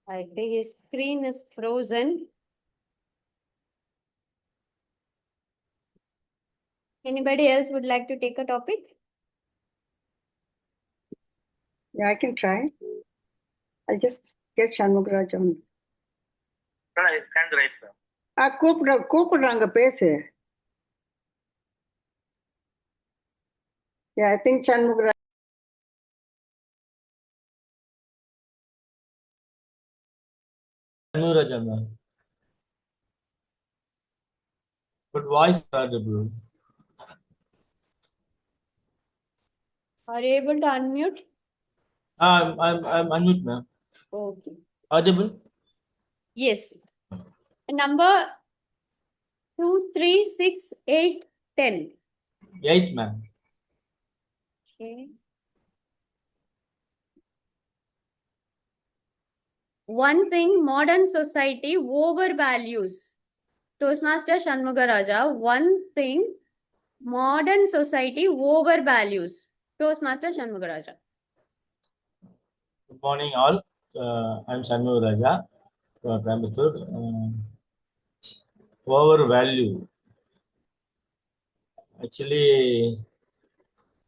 Speaker 11: I think his screen is frozen. Anybody else would like to take a topic?
Speaker 9: Yeah, I can try. I'll just get Shanmugaraja on. கூப்பிடுறாங்க பேசு. Yeah, I think Shanmugaraja.
Speaker 13: Shanmugaraja ma'am. But voice audible.
Speaker 11: Are you able to unmute?
Speaker 13: I'm unmute ma'am.
Speaker 11: Okay.
Speaker 13: Audible?
Speaker 11: Yes. Number 2, 3, 6, 8, 10.
Speaker 13: 8 ma'am.
Speaker 11: Okay. One thing modern society overvalues. Toastmaster Shanmugaraja, one thing modern society overvalues. Toastmaster Shanmugaraja.
Speaker 13: Good morning all. I'm Shanmugaraja from Coimbatore. Overvalue. Actually,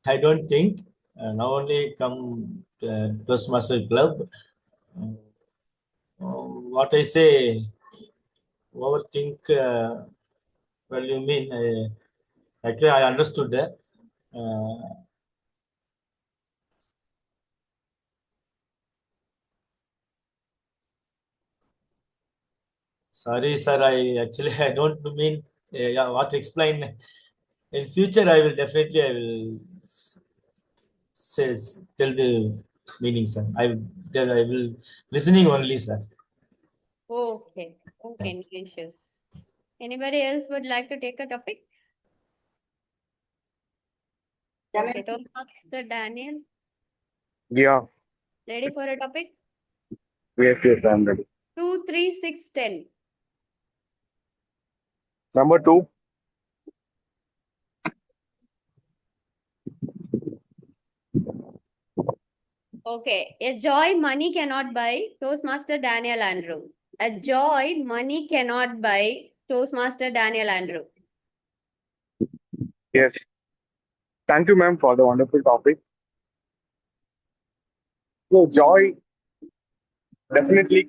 Speaker 13: I don't think. Now only come Toastmaster Club. What I say, overthink. Well, you mean? Actually, I understood that. Sorry, sir. I don't mean what to explain. In future, I will say tell the meaning, sir. I will listening only, sir.
Speaker 11: Okay. Okay, no issues. Anybody else would like to take a topic? Okay, Toastmaster Daniel,
Speaker 14: Yeah,
Speaker 11: ready for a topic?
Speaker 14: yes, I'm ready.
Speaker 11: 2, 3, 6, 10.
Speaker 14: Number 2.
Speaker 11: Okay, a joy money cannot buy. Toastmaster Daniel Andrew. A joy money cannot buy. Toastmaster Daniel Andrew.
Speaker 14: Yes. Thank you, ma'am, for the wonderful topic. So, joy definitely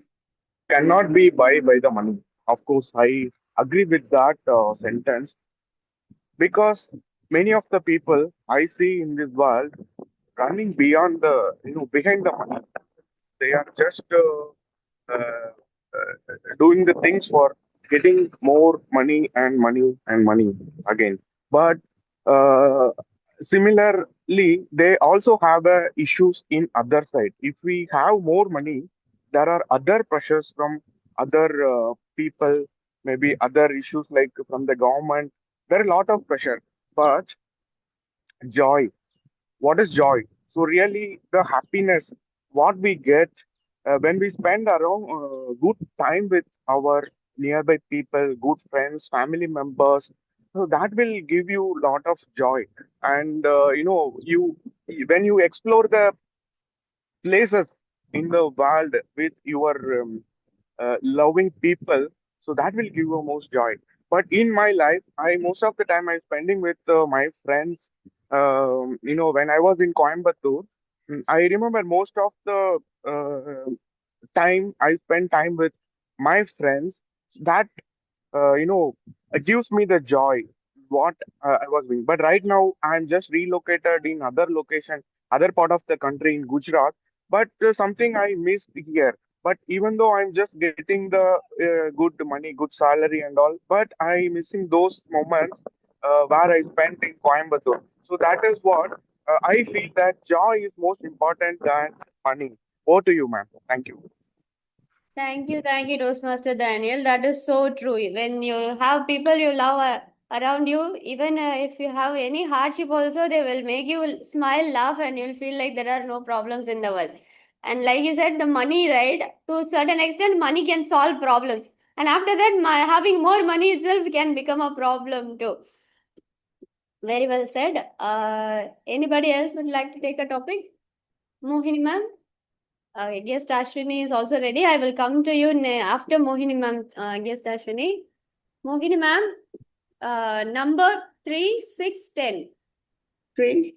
Speaker 14: cannot be buy by the money. Of course, I agree with that sentence because many of the people I see in this world running beyond the, behind the money. They are just uh, doing the things for getting more money and money and money again. But uh, Similarly, they also have issues in other side. If we have more money, there are other pressures from other people, maybe other issues like from the government. There are a lot of pressure. But joy, what is joy? So really, the happiness what we get when we spend around good time with our nearby people, good friends, family members. So that will give you a lot of joy. And you when you explore the places in the world with your loving people, so that will give you most joy. But in my life, I most of the time I'm spending with my friends. When I was in Coimbatore, I remember most of the time I spend time with my friends. That it gives me the joy what I was doing. But right now I'm just relocated in other location, other part of the country in Gujarat. But something I missed here. But even though I'm just getting the good money, good salary and all, but I missing those moments where I spent in Coimbatore. So that is what I feel that joy is most important than money. Over to you, ma'am. Thank you.
Speaker 11: Thank you, Toastmaster Daniel. That is so true. When you have people you love around you, even if you have any hardship, also they will make you smile, laugh, and you'll feel like there are no problems in the world. And like you said, the money, right? To a certain extent, money can solve problems, and after that, having more money itself can become a problem too. Very well said. Anybody else would like to take a topic? Mohini ma'am? Guest Ashwini is also ready. I will come to you after Mohini ma'am. Guest Ashwini. Mohini ma'am, number 3, 6, 10.
Speaker 9: 3.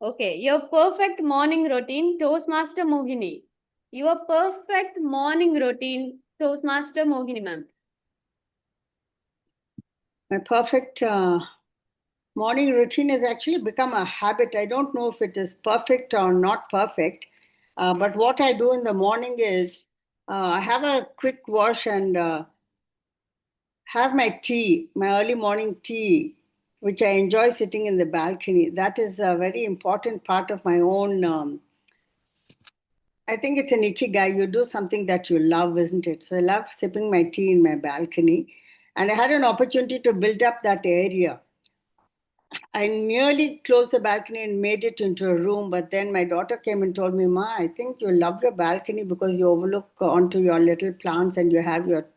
Speaker 11: Okay, your perfect morning routine, Toastmaster Mohini. Your perfect morning routine, Toastmaster Mohini ma'am.
Speaker 9: My perfect morning routine has actually become a habit. I don't know if it is perfect or not perfect, but what I do in the morning is I have a quick wash and have my tea, my early morning tea, which I enjoy sitting in the balcony. That is a very important part of my own. I think it's an Ikigai. You do something that you love, isn't it? So I love sipping my tea in my balcony. And I had an opportunity to build up that area. I nearly closed the balcony and made it into a room, but then my daughter came and told me, Ma, I think you love your balcony because you overlook onto your little plants and you have your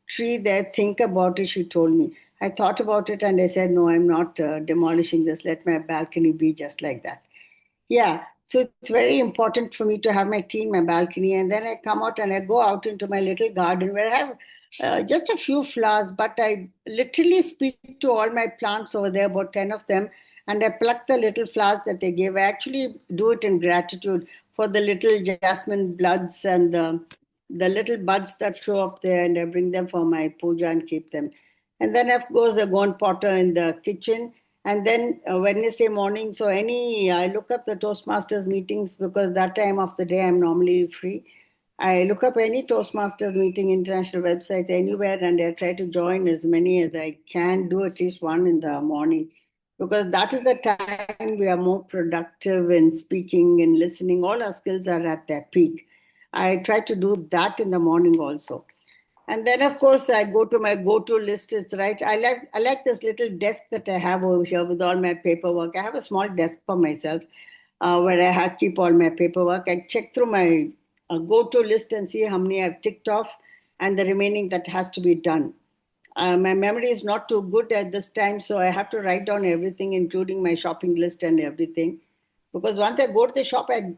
Speaker 9: tree there. Think about it, she told me. I thought about it and I said, no, I'm not demolishing this. Let my balcony be just like that. Yeah, so it's very important for me to have my tea in my balcony, and then I come out and I go out into my little garden where I have just a few flowers, but I literally speak to all my plants over there, about 10 of them, and I pluck the little flowers that they give. I actually do it in gratitude for the little jasmine bloods and the little buds that show up there, and I bring them for my puja and keep them. And then, of course, I go and potter in the kitchen. And then Wednesday morning, so I look up the Toastmasters meetings because that time of the day I'm normally free. I look up any Toastmasters meeting, international websites, anywhere, and I try to join as many as I can, do at least one in the morning, because that is the time we are more productive in speaking and listening. All our skills are at their peak. I try to do that in the morning also. And then, of course, I go to my go-to list. Is right. I like this little desk that I have over here with all my paperwork. I have a small desk for myself where I keep all my paperwork. I check through my go-to list and see how many I've ticked off and the remaining that has to be done. My memory is not too good at this time, so I have to write down everything, including my shopping list and everything. Because once I go to the shop, I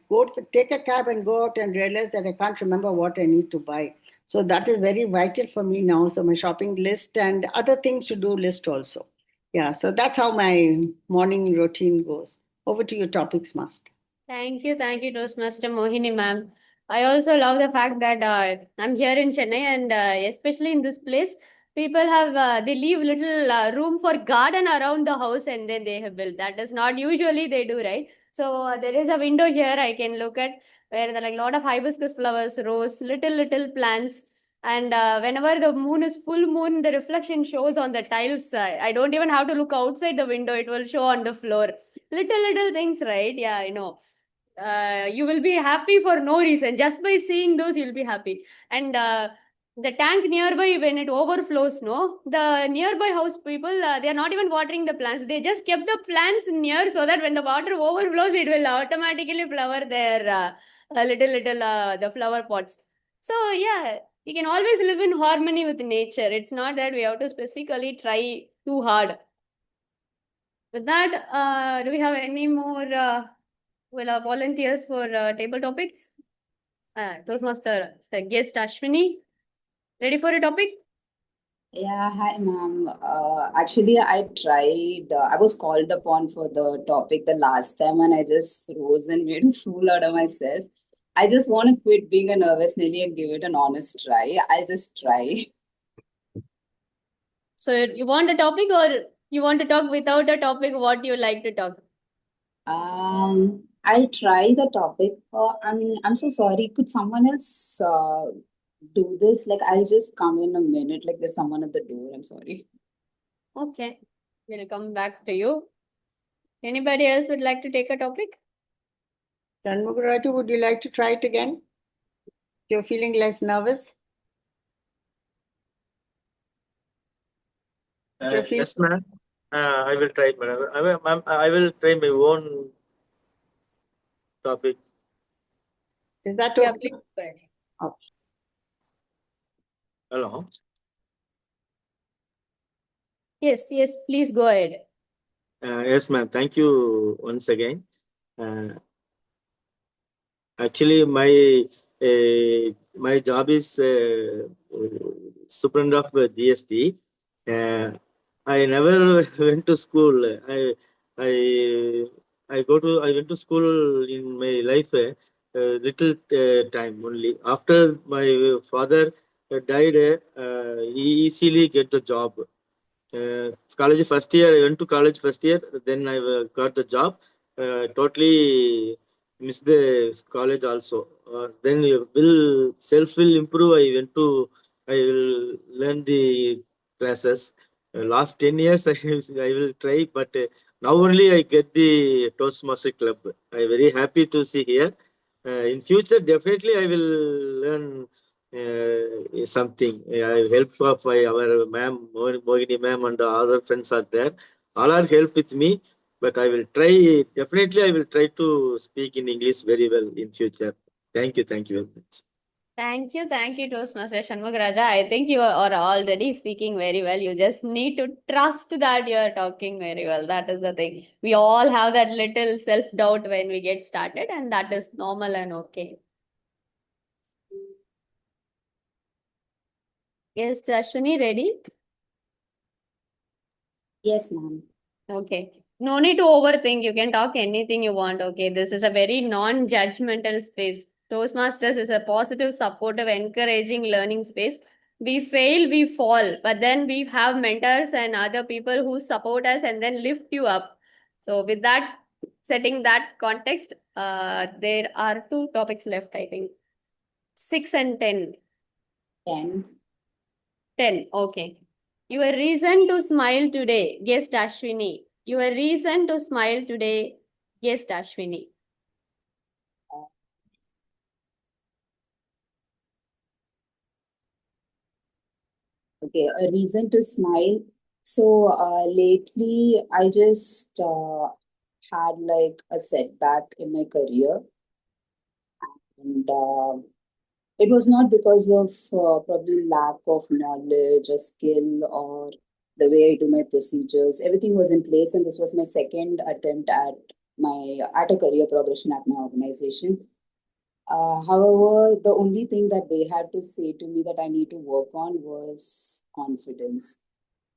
Speaker 9: take a cab and go out and realize that I can't remember what I need to buy. So that is very vital for me now. So my shopping list and other things to do list also. Yeah, so that's how my morning routine goes. Over to your topics, Master.
Speaker 11: Thank you, Toastmaster Mohini ma'am. I also love the fact that I'm here in Chennai, and especially in this place, people have they leave little room for garden around the house, and then they have built. That is not usually they do, right? So there is a window here I can look at where there are like a lot of hibiscus flowers, rose, little plants. And whenever the moon is full moon, the reflection shows on the tiles. I don't even have to look outside the window. It will show on the floor. Little things, right? Yeah, I know. You will be happy for no reason. Just by seeing those, you'll be happy. And the tank nearby, when it overflows, no, the nearby house people, they are not even watering the plants. They just kept the plants near so that when the water overflows, it will automatically flower their the flower pots. So yeah, you can always live in harmony with nature. It's not that we have to specifically try too hard. With that, do we have any more volunteers for table topics? Toastmaster, guest Ashwini, ready for a topic?
Speaker 5: Yeah, hi, ma'am. Actually, I tried, I was called upon for the topic the last time and I just froze and made a fool out of myself. I just want to quit being a nervous Nelly and give it an honest try. I'll just try.
Speaker 11: So you want a topic or you want to talk without a topic? What you like to talk?
Speaker 5: I'll try the topic. I'm so sorry. Could someone else do this? Like, I'll just come in a minute. Like, there's someone at the door. I'm sorry.
Speaker 11: Okay, we'll come back to you. Anybody else would like to take a topic?
Speaker 9: Shanmugharaju, would you like to try it again? You're feeling less nervous?
Speaker 13: Yes, ma'am. I will try, madam. I will try my own topic.
Speaker 9: Is that
Speaker 11: Yeah,
Speaker 9: okay?
Speaker 11: please go ahead.
Speaker 9: Okay.
Speaker 13: Hello.
Speaker 11: Yes, please go ahead.
Speaker 13: Yes, ma'am. Thank you once again. Actually, my job is superintendent of GST. I never went to school. I went to school in my life little time only. After my father died, he easily get the job. College first year, I went to college first year. Then I got the job. Totally missed the college also. Then will improve. I will learn the classes. Last 10 years I will try, but now only I get the Toastmaster club. I'm very happy to see here. In future, definitely I will learn something. Help of our ma'am, Mohini ma'am, and other friends are there. All are help with me, but I will try. Definitely, I will try to speak in English very well in future. Thank you very much.
Speaker 11: Thank you, Toastmaster Shanmugaraja. I think you are already speaking very well. You just need to trust that you are talking very well. That is the thing. We all have that little self-doubt when we get started, and that is normal and okay. Yes, Ashwini, ready?
Speaker 5: Yes, ma'am.
Speaker 11: Okay. No need to overthink. You can talk anything you want. Okay. This is a very non-judgmental space. Toastmasters is a positive, supportive, encouraging learning space. We fail, we fall, but then we have mentors and other people who support us and then lift you up. So with that, setting that context, there are 2 topics left, I think. 6 and 10.
Speaker 5: 10.
Speaker 11: 10. Okay. Your reason to smile today, guest Ashwini. Your reason to smile today, guest Ashwini.
Speaker 5: Okay, a reason to smile. So lately, I just had like a setback in my career, and it was not because of probably lack of knowledge or skill or the way I do my procedures. Everything was in place, and this was my second attempt at a career progression at my organization. However, the only thing that they had to say to me that I need to work on was confidence,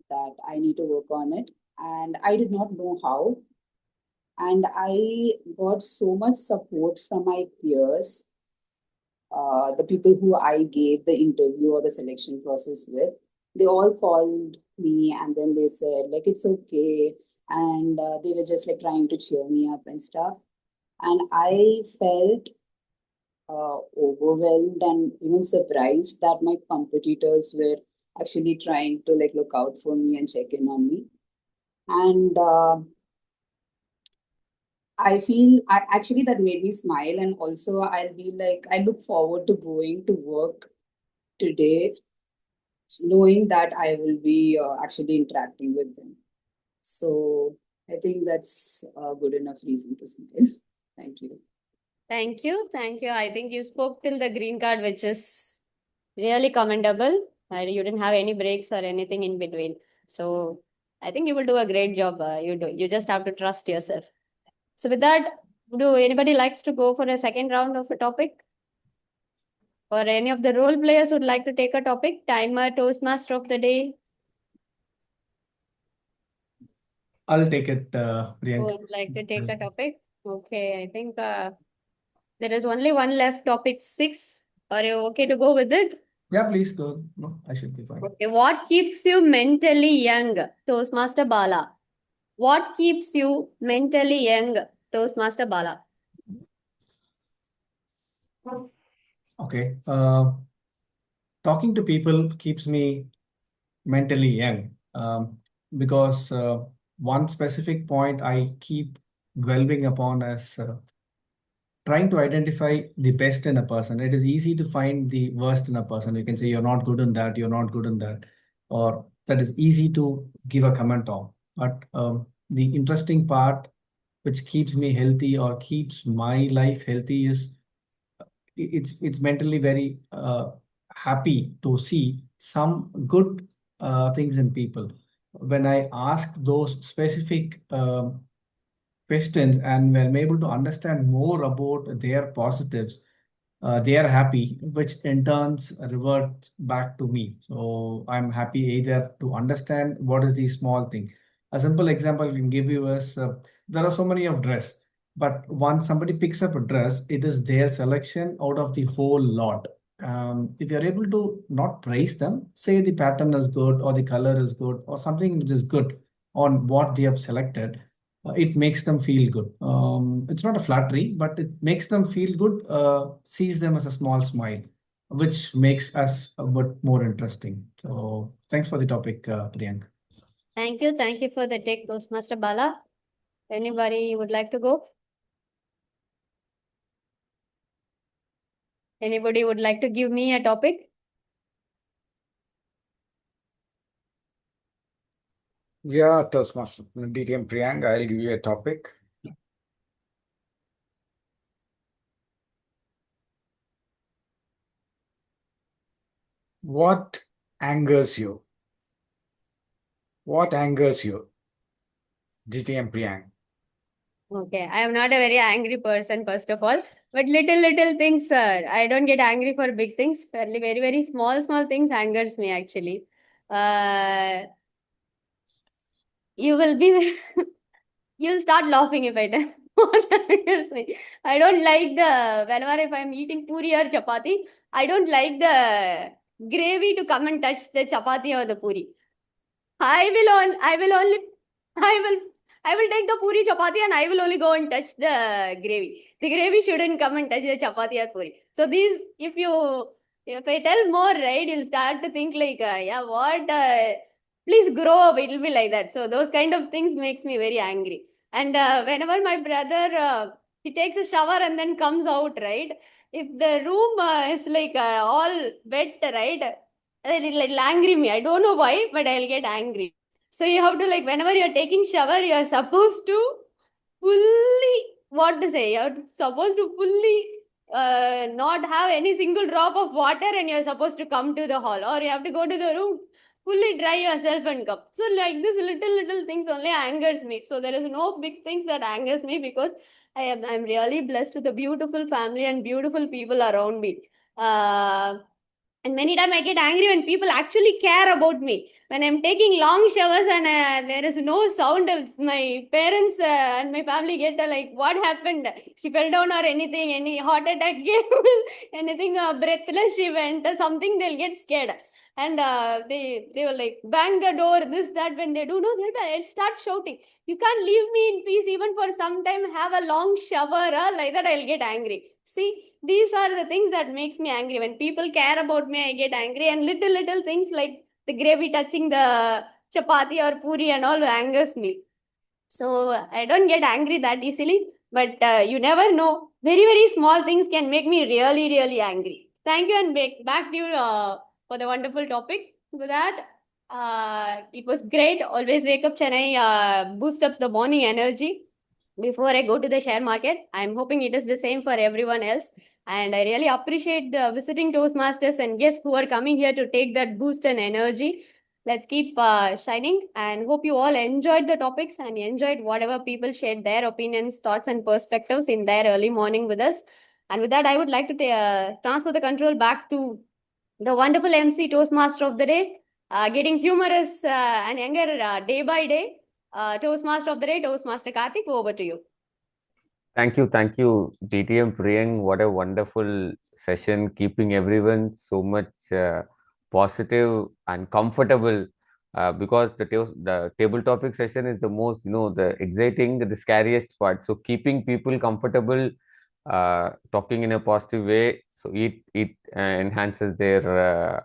Speaker 5: that I need to work on it. And I did not know how. And I got so much support from my peers, the people who I gave the interview or the selection process with. They all called me and then they said, like, it's okay. And they were just like trying to cheer me up and stuff. And I felt overwhelmed and even surprised that my competitors were actually trying to like look out for me and check in on me. And I feel actually that made me smile, and also I'll be like, I look forward to going to work today, knowing that I will be actually interacting with them. So I think that's a good enough reason to smile. Thank you.
Speaker 11: Thank you. Thank you. I think you spoke till the green card, which is really commendable. You didn't have any breaks or anything in between. So I think you will do a great job. You just have to trust yourself. So with that, do anybody likes to go for a second round of a topic? Or any of the role players would like to take a topic? Timer, Toastmaster of the day.
Speaker 10: I'll take it,
Speaker 11: Who
Speaker 10: Priyank.
Speaker 11: would like to take a topic? Okay, I think there is only one left, topic 6. Are you okay to go with it?
Speaker 10: Yeah, please go. No, I should be fine.
Speaker 11: Okay, what keeps you mentally young? Toastmaster Bala. What keeps you mentally young? Toastmaster Bala.
Speaker 10: Okay. Talking to people keeps me mentally young, because one specific point I keep dwelling upon is trying to identify the best in a person. It is easy to find the worst in a person. You can say you're not good in that, you're not good in that, or that is easy to give a comment on. But the interesting part, which keeps me healthy or keeps my life healthy, is it's mentally very happy to see some good things in people. When I ask those specific questions and when I'm able to understand more about their positives, they are happy, which in turns reverts back to me. So I'm happy either to understand what is the small thing. A simple example I can give you is there are so many of dress, but once somebody picks up a dress, it is their selection out of the whole lot. If you're able to not praise them, say the pattern is good or the color is good or something which is good on what they have selected, it makes them feel good. It's not a flattery, but it makes them feel good, sees them as a small smile, which makes us a bit more interesting. So thanks for the topic, Priyank.
Speaker 11: Thank you. Thank you for the take, Toastmaster Bala. Anybody would like to go? Anybody would like to give me a topic?
Speaker 2: Yeah, Toastmaster DTM Priyank, I'll give you a topic. What angers you? What angers you? DTM Priyank.
Speaker 11: Okay, I am not a very angry person, first of all, but little things, sir. I don't get angry for big things. Fairly very small things angers me actually. You will be you'll start laughing if I tell what angers me. I don't like whenever if I'm eating puri or chapati, I don't like the gravy to come and touch the chapati or the puri. I will take the puri chapati and I will only go and touch the gravy. The gravy shouldn't come and touch the chapati or puri. So if I tell more, right, you'll start to think like, yeah, what? Please grow up. It'll be like that. So those kind of things makes me very angry. And whenever my brother, he takes a shower and then comes out, right? If the room is like all wet, right? It'll angry me. I don't know why, but I'll get angry. So you have to like whenever you're taking shower, you're supposed to fully what to say. You're supposed to fully not have any single drop of water, and you're supposed to come to the hall, or you have to go to the room, fully dry yourself and come. So like this little things only angers me. So there is no big things that angers me because I'm really blessed with a beautiful family and beautiful people around me. And many times I get angry when people actually care about me. when I'm taking long showers and there is no sound, my parents and my family get like, what happened? She fell down or anything, any heart attack came, anything breathless she went, something, they'll get scared. And they will like bang the door, this, that. When they do, no, they'll start shouting, you can't leave me in peace even for some time, have a long shower, like that I'll get angry. See, these are the things that makes me angry. When people care about me, I get angry. And little things like the gravy touching the chapati or puri and all angers me. So I don't get angry that easily, but you never know. Very small things can make me really angry. Thank you, and back to you for the wonderful topic. With that, it was great. Always wake up, Chennai, boost up the morning energy before I go to the share market. I'm hoping it is the same for everyone else. And I really appreciate the visiting Toastmasters and guests who are coming here to take that boost and energy. Let's keep shining, and hope you all enjoyed the topics and enjoyed whatever people shared their opinions, thoughts, and perspectives in their early morning with us. And with that, I would like to transfer the control back to the wonderful MC Toastmaster of the day, getting humorous and younger day by day. Toastmaster of the day, Toastmaster Karthik, over to you.
Speaker 1: Thank you, DTM Priyank. What a wonderful session, keeping everyone so much positive and comfortable. Because the table topic session is the most, the exciting, the scariest part. So keeping people comfortable, talking in a positive way, so it enhances their,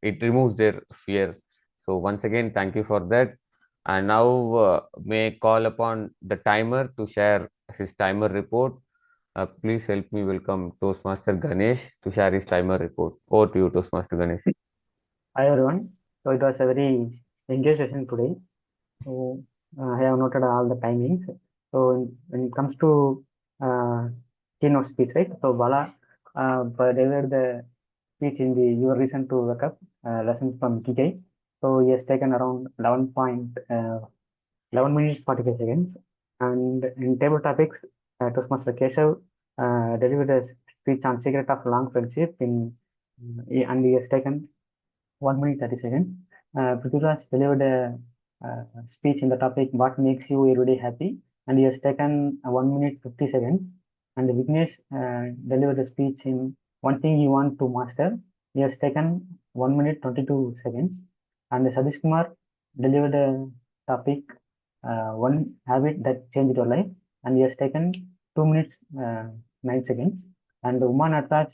Speaker 1: it removes their fear. So once again, thank you for that. And now may I call upon the timer to share his timer report. Please help me welcome Toastmaster Ganesh to share his timer report. Over to you, Toastmaster Ganesh.
Speaker 6: Hi everyone. So it was a very engaged session today. So I have noted all the timings. So when it comes to keynote speech, right? So Bala delivered the speech in the Your Reason to Wake Up lesson from Ikigai. So he has taken around 11 minutes 45 seconds. And in table topics, Toastmaster Keshav delivered a speech on secret of long friendship and he has taken 1 minute 30 seconds. Prithviraj delivered a speech in the topic what makes you everyday happy, and he has taken 1 minute 50 seconds. And Vignesh delivered a speech in one thing you want to master. He has taken 1 minute 22 seconds. And Sadish Kumar delivered a topic one habit that changed your life, and he has taken 2 minutes 9 seconds. And Uma Nataraj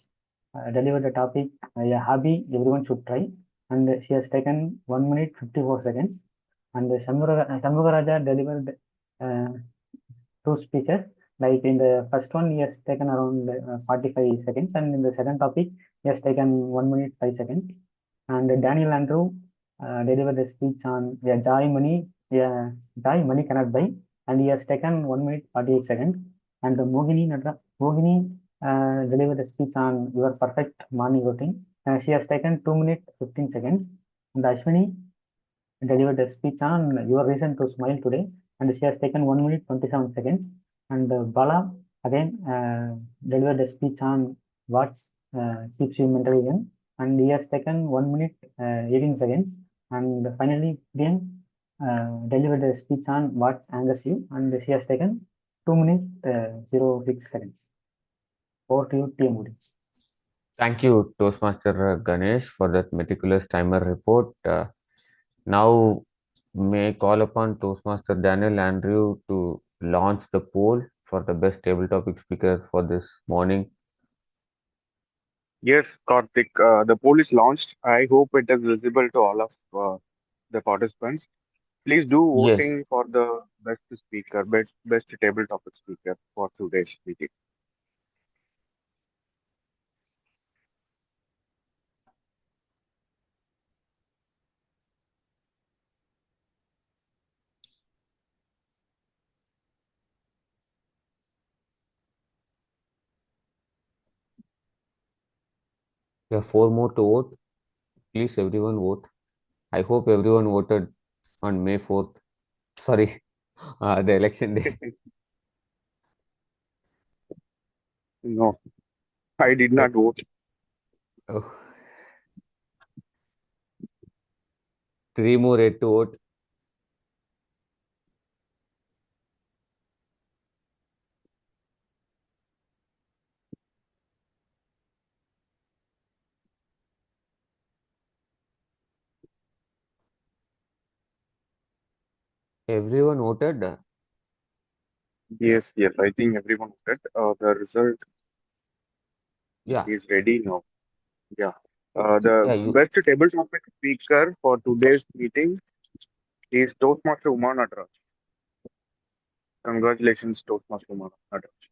Speaker 6: delivered a topic a hobby everyone should try, and she has taken 1 minute 54 seconds. And Shanmugaraja delivered two speeches. Like in the first one, he has taken around 45 seconds, and in the second topic, he has taken 1 minute 5 seconds. And Daniel Andrew delivered a speech on joy money cannot buy, and he has taken 1 minute 48 seconds. And Mogini delivered a speech on your perfect morning routine. She has taken 2 minutes 15 seconds. And Ashwini delivered a speech on your reason to smile today, and she has taken 1 minute 27 seconds. And Bala again delivered a speech on what keeps you mentally young, and he has taken 1 minute 18 seconds. And finally, Priyank delivered a speech on what angers you, and she has taken 2 minutes 06 seconds. Over to you, TM Bala.
Speaker 1: Thank you, Toastmaster Ganesh, for that meticulous timer report. Now, may I call upon Toastmaster Daniel Andrew to launch the poll for the best table topic speaker for this morning.
Speaker 14: Yes, Karthik, the poll is launched. I hope it is visible to all of the participants. Please do
Speaker 1: Yes.
Speaker 14: voting for the best speaker, best table topic speaker for today's meeting.
Speaker 1: There are 4 more to vote. Please, everyone vote. I hope everyone voted on May 4th. Sorry, the election day.
Speaker 14: No, I did not vote.
Speaker 1: Oh. 3 more yet to vote. Everyone voted.
Speaker 14: Yes, yes, I think everyone voted. The result
Speaker 1: Yeah,
Speaker 14: is ready now. Yeah.
Speaker 1: yeah.
Speaker 14: The
Speaker 1: You.
Speaker 14: best table topic speaker for today's meeting is Toastmaster Uma Nataraj. Congratulations, Toastmaster Uma Nataraj.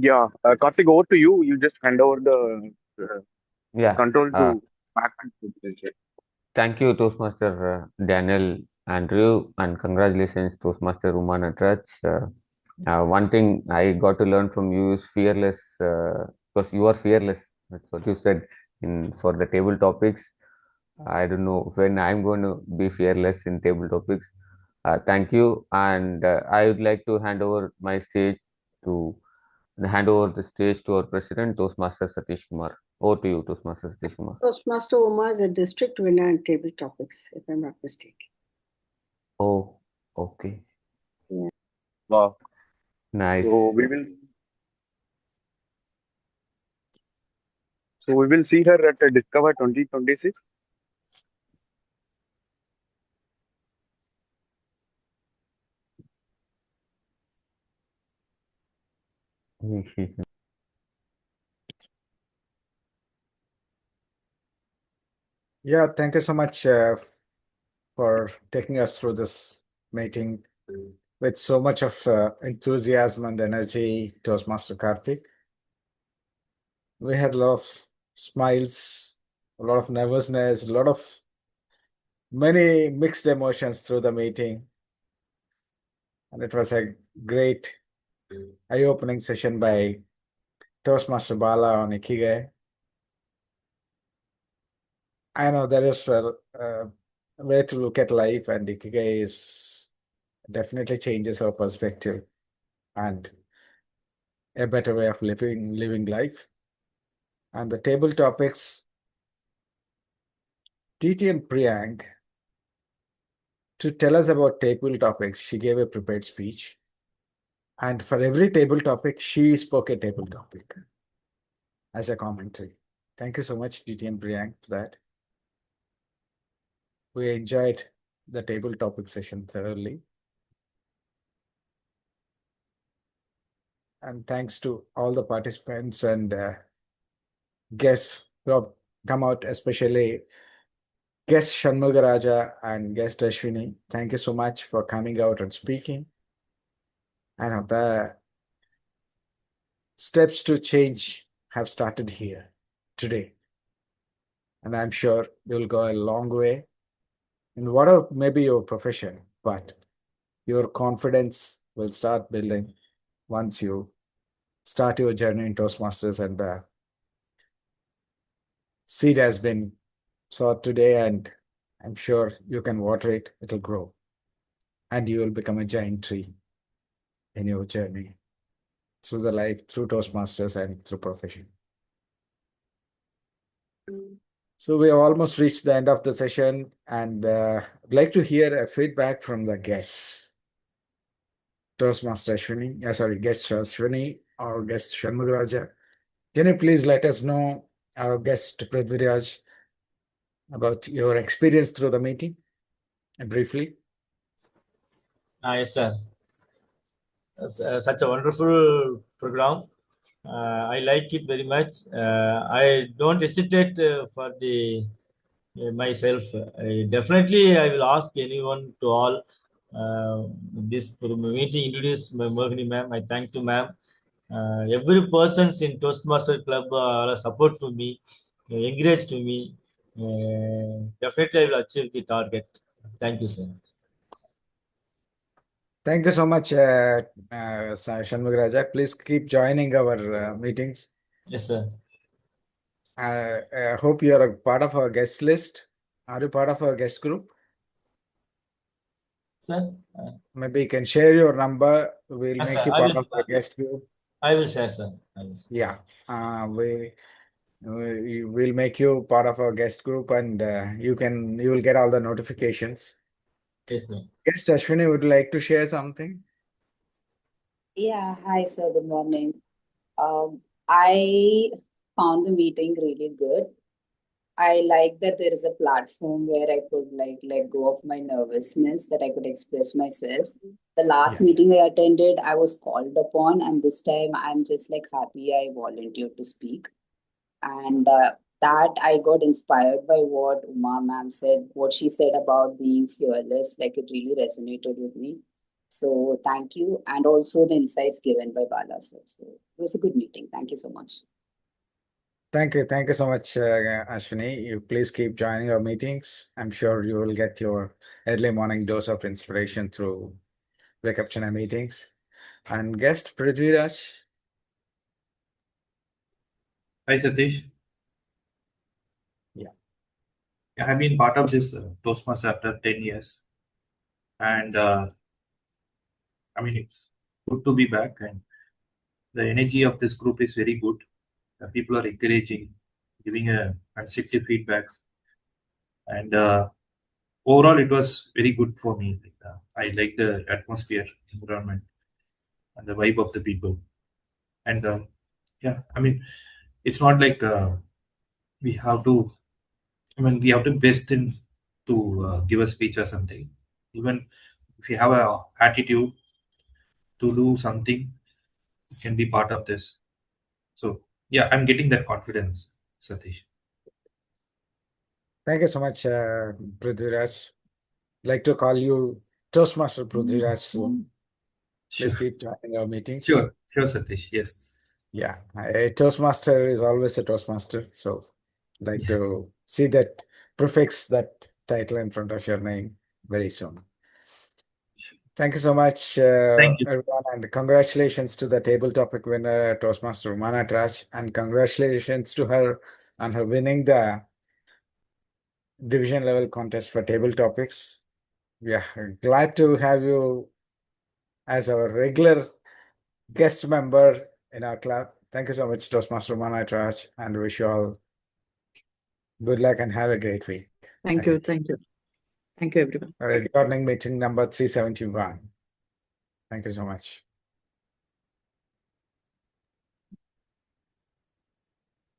Speaker 14: Yeah, Karthik, over to you. You just hand over the
Speaker 1: Yeah.
Speaker 14: control to Passcode.
Speaker 1: Thank you, Toastmaster Daniel, Andrew, and congratulations, Toastmaster Roman Atrach. One thing I got to learn from you is fearless, because you are fearless. That's what you said in for the table topics. I don't know when I'm going to be fearless in table topics. Thank you, and I would like to hand over the stage to our president, Toastmaster Satish Kumar. Over to you, Toastmaster Satish Kumar.
Speaker 9: Toastmaster Uma is a district winner in table topics, if I'm not mistaken.
Speaker 1: Oh, okay.
Speaker 9: Yeah.
Speaker 14: Wow.
Speaker 1: Nice.
Speaker 14: So we will see her at Discover 2026.
Speaker 2: Yeah, thank you so much for taking us through this meeting with so much of enthusiasm and energy, Toastmaster Karthik. We had a lot of smiles, a lot of nervousness, a lot of many mixed emotions through the meeting. And it was a great eye-opening session by Toastmaster Bala on Ikigai. I know there is a way to look at life, and Ikigai is definitely changes our perspective and a better way of living life. And the table topics, TM Priyank, to tell us about table topics, she gave a prepared speech. And for every table topic, she spoke a table topic as a commentary. Thank you so much, TM Priyank, for that. We enjoyed the table topic session thoroughly. And thanks to all the participants and guests who have come out, especially guest Shanmugaraja and guest Ashwini. Thank you so much for coming out and speaking. And the steps to change have started here today. And I'm sure you'll go a long way in whatever may be your profession, but your confidence will start building once you start your journey in Toastmasters, and the seed has been sowed today, and I'm sure you can water it, it'll grow, and you will become a giant tree in your journey through the life, through Toastmasters and through profession. So we have almost reached the end of the session, and I'd like to hear a feedback from the guests. Toastmaster Ashwini, guest Ashwini or guest Shanmugaraja. Can you please let us know, our guest Prithviraj, about your experience through the meeting briefly?
Speaker 13: Yes, sir. Such a wonderful program. I like it very much. I don't hesitate for the myself. Definitely, I will ask anyone to all this meeting introduce Mohini ma'am. I thank to ma'am. Every persons in Toastmaster Club support to me, encourage to me. Definitely, I will achieve the target. Thank you, sir.
Speaker 2: Thank you so much, Shanmugaraja. Please keep joining our meetings.
Speaker 13: Yes, sir.
Speaker 2: I hope you are a part of our guest list. Are you part of our guest group?
Speaker 15: Sir,
Speaker 2: Maybe you can share your number. We'll
Speaker 15: yes,
Speaker 2: make
Speaker 15: sir.
Speaker 2: you part of the guest group.
Speaker 15: I will share, sir. I will share.
Speaker 2: Yeah, we'll make you part of our guest group, and you will get all the notifications.
Speaker 15: Yes, sir.
Speaker 2: Guest Ashwini would like to share something.
Speaker 5: Yeah, hi, sir. Good morning. I found the meeting really good. I like that there is a platform where I could like let go of my nervousness, that I could express myself. The last
Speaker 2: Yeah.
Speaker 5: meeting I attended, I was called upon, and this time I'm just like happy I volunteered to speak. And that I got inspired by what Uma ma'am said, what she said about being fearless. Like it really resonated with me. So thank you, and also the insights given by Bala sir. So it was a good meeting. Thank you so much.
Speaker 2: Thank you so much, Ashwini. You please keep joining our meetings. I'm sure you will get your early morning dose of inspiration through Wake Up Chennai meetings. And guest Prithviraj.
Speaker 4: Hi, Satish.
Speaker 2: Yeah.
Speaker 4: I have been part of this Toastmasters after 10 years. And I mean, it's good to be back. And the energy of this group is very good. People are encouraging, giving constructive feedbacks. And overall, it was very good for me. I like the atmosphere, environment, and the vibe of the people. And yeah, I mean, it's not like we have to, we have to best in to give a speech or something. Even if you have a attitude to do something, you can be part of this. So yeah, I'm getting that confidence, Satish.
Speaker 2: Thank you so much, Prithviraj. Like to call you Toastmaster Prithviraj soon. Please
Speaker 4: Sure.
Speaker 2: keep joining our meetings.
Speaker 4: Sure, Satish. Yes.
Speaker 2: Yeah, a Toastmaster is always a Toastmaster. So like to see that prefix, that title in front of your name very soon. Thank you so much,
Speaker 4: Thank you.
Speaker 2: everyone, and congratulations to the table topic winner, Toastmaster Umana Trash, and congratulations to her on her winning the division level contest for table topics. Yeah, glad to have you as our regular guest member in our club. Thank you so much, Toastmaster Umana Trash, and wish you all good luck and have a great week.
Speaker 12: Thank you. Thank you. Thank you, everyone.
Speaker 2: Recording meeting number 371. Thank you so much.